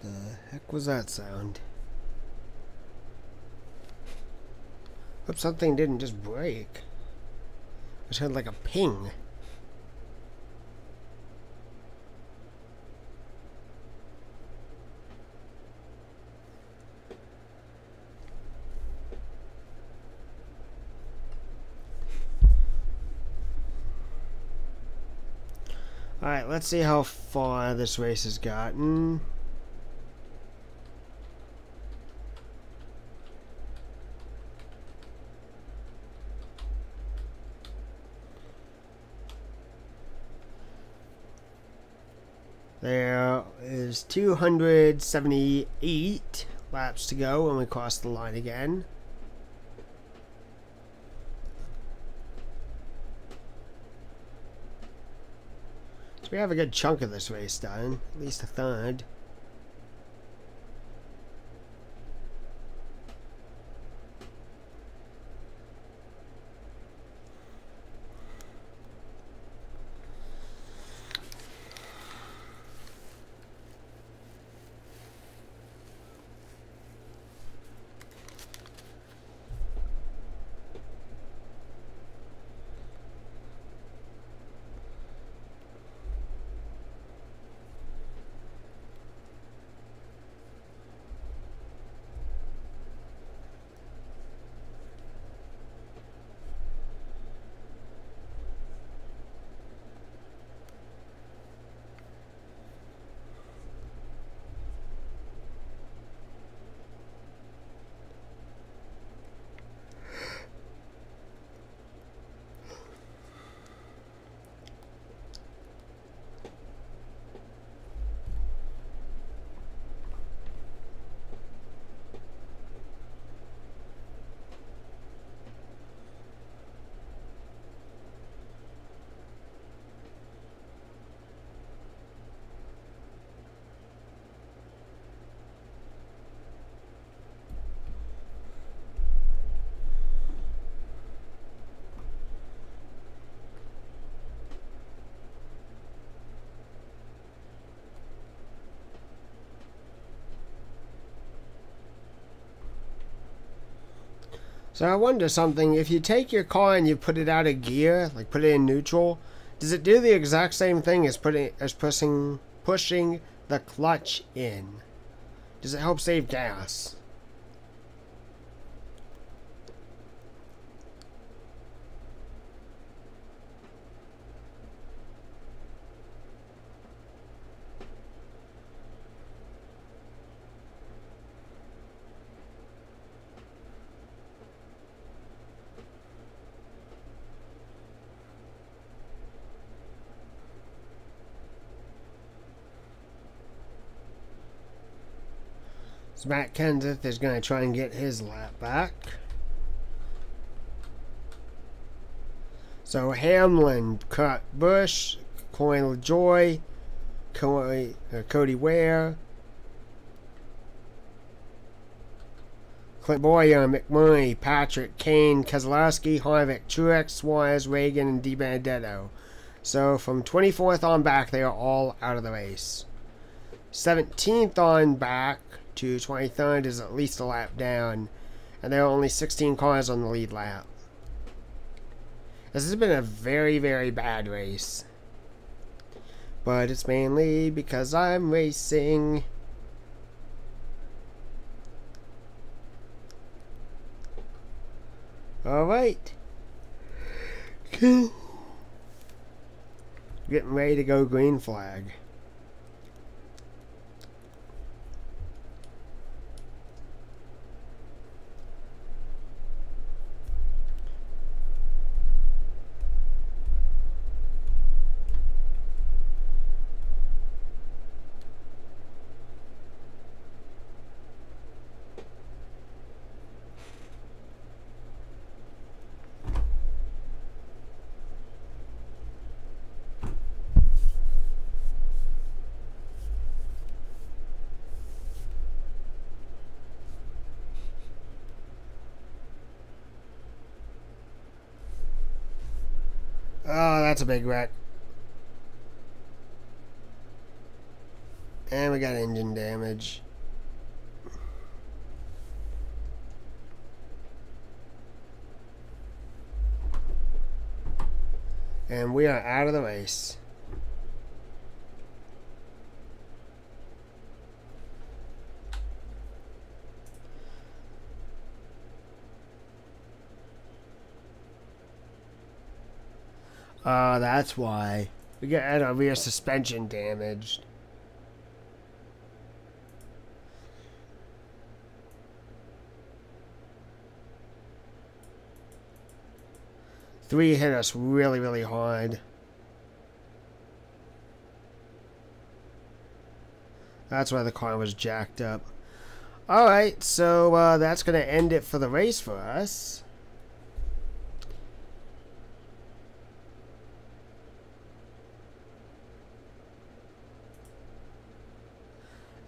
The heck was that sound? Hope something didn't just break. I just heard like a ping. Alright, let's see how far this race has gotten. There is 278 laps to go when we cross the line again. So we have a good chunk of this race done, at least a third. So I wonder something, if you take your car and you put it out of gear, like put it in neutral, does it do the exact same thing as putting pushing the clutch in. Does it help save gas? So Matt Kenseth is going to try and get his lap back. So Hamlin, Kurt Busch, Corey LaJoie, Cody Ware, Clint Boyer, McMurray, Patrick, Kane, Keselowski, Harvick, Truex, Suarez, Reagan, and DiBenedetto. So from 24th on back, they are all out of the race. 17th on back to 23rd is at least a lap down, and there are only 16 cars on the lead lap. This has been a very, very bad race, but it's mainly because I'm racing. Alright, getting ready to go green flag. Oh, that's a big wreck. And we got engine damage. And we are out of the race. Oh, that's why. We got our rear suspension damaged. Three hit us really, really hard. That's why the car was jacked up. Alright, so that's going to end it for the race for us.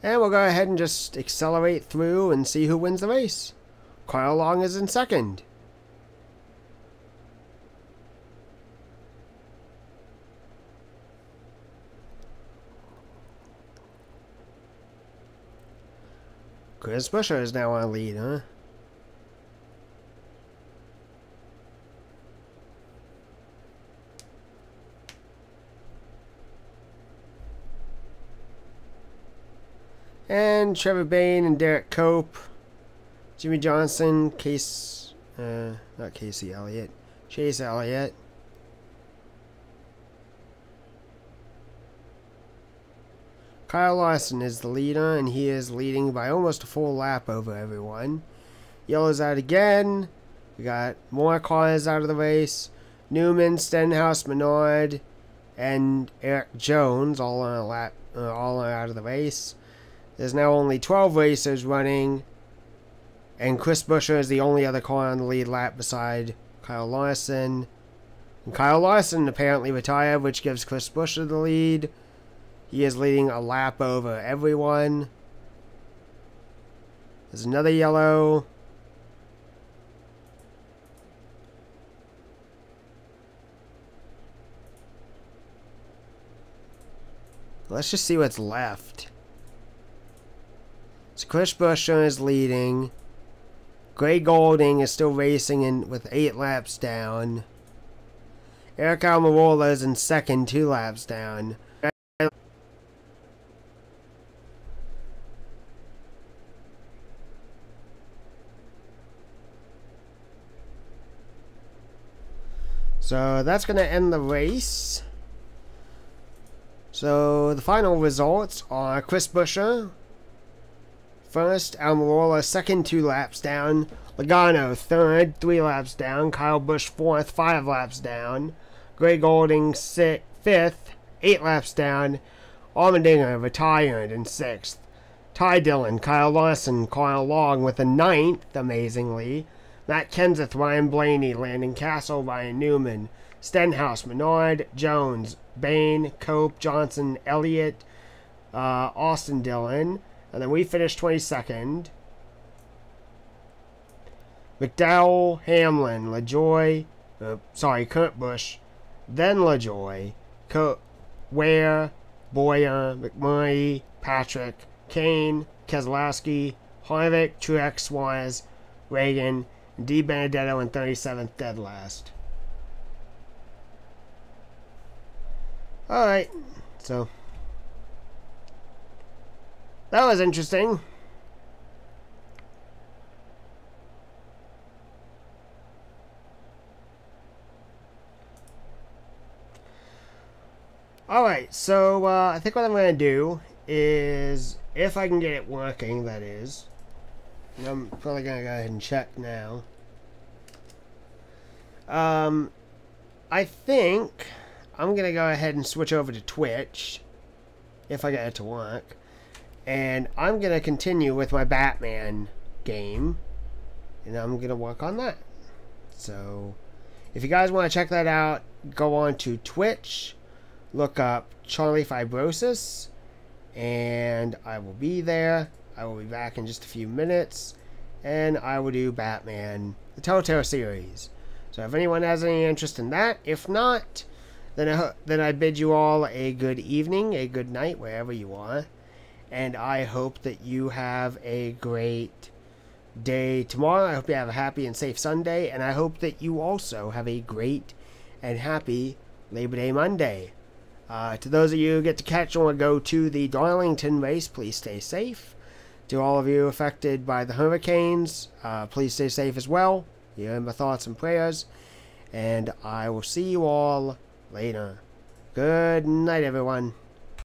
And we'll go ahead and just accelerate through and see who wins the race. Kyle Long is in second. Chris Buescher is now on lead, huh? And Trevor Bayne and Derek Cope, Jimmy Johnson, not Casey Elliott, Chase Elliott. Kyle Larson is the leader, and he is leading by almost a full lap over everyone. Yellow's out again. We got more cars out of the race. Newman, Stenhouse, Menard, and Eric Jones all on a lap, all are out of the race. There's now only 12 racers running, and Chris Buescher is the only other car on the lead lap beside Kyle Larson. And Kyle Larson apparently retired, which gives Chris Buescher the lead. He is leading a lap over everyone. There's another yellow. Let's just see what's left. So Chris Buescher is leading. Gray Golding is still racing with 8 laps down. Eric Almirola is in second, 2 laps down. So that's going to end the race. So the final results are Chris Buescher first, Almirola second, 2 laps down, Logano third, 3 laps down, Kyle Busch fourth, 5 laps down, Gray Golding fifth, 8 laps down, Allmendinger retired in 6th, Ty Dillon, Kyle Larson, Kyle Long with a 9th, amazingly, Matt Kenseth, Ryan Blaney, Landon Castle, Ryan Newman, Stenhouse, Menard, Jones, Bain, Cope, Johnson, Elliott, Austin Dillon, and then we finished 22nd. McDowell, Hamlin, LaJoy, Kurt Busch, then LaJoy, Ware, Boyer, McMurray, Patrick, Kane, Keselowski, Harvick, Truex, Suarez, Reagan, and D. Benedetto in 37th, dead last. Alright, so that was interesting. Alright, so I think what I'm going to do is, if I can get it working, that is, and I'm probably going to go ahead and check now. I think I'm going to go ahead and switch over to Twitch, if I get it to work. And I'm going to continue with my Batman game, and I'm going to work on that. So, if you guys want to check that out, go on to Twitch, look up Charlie Fibrosis, and I will be there. I will be back in just a few minutes, and I will do Batman, the Telltale series. So if anyone has any interest in that, if not, then I bid you all a good evening, a good night, wherever you are. And I hope that you have a great day tomorrow. I hope you have a happy and safe Sunday. And I hope that you also have a great and happy Labor Day Monday. To those of you who get to catch or go to the Darlington race, please stay safe. To all of you affected by the hurricanes, please stay safe as well. You're in my thoughts and prayers. And I will see you all later. Good night, everyone.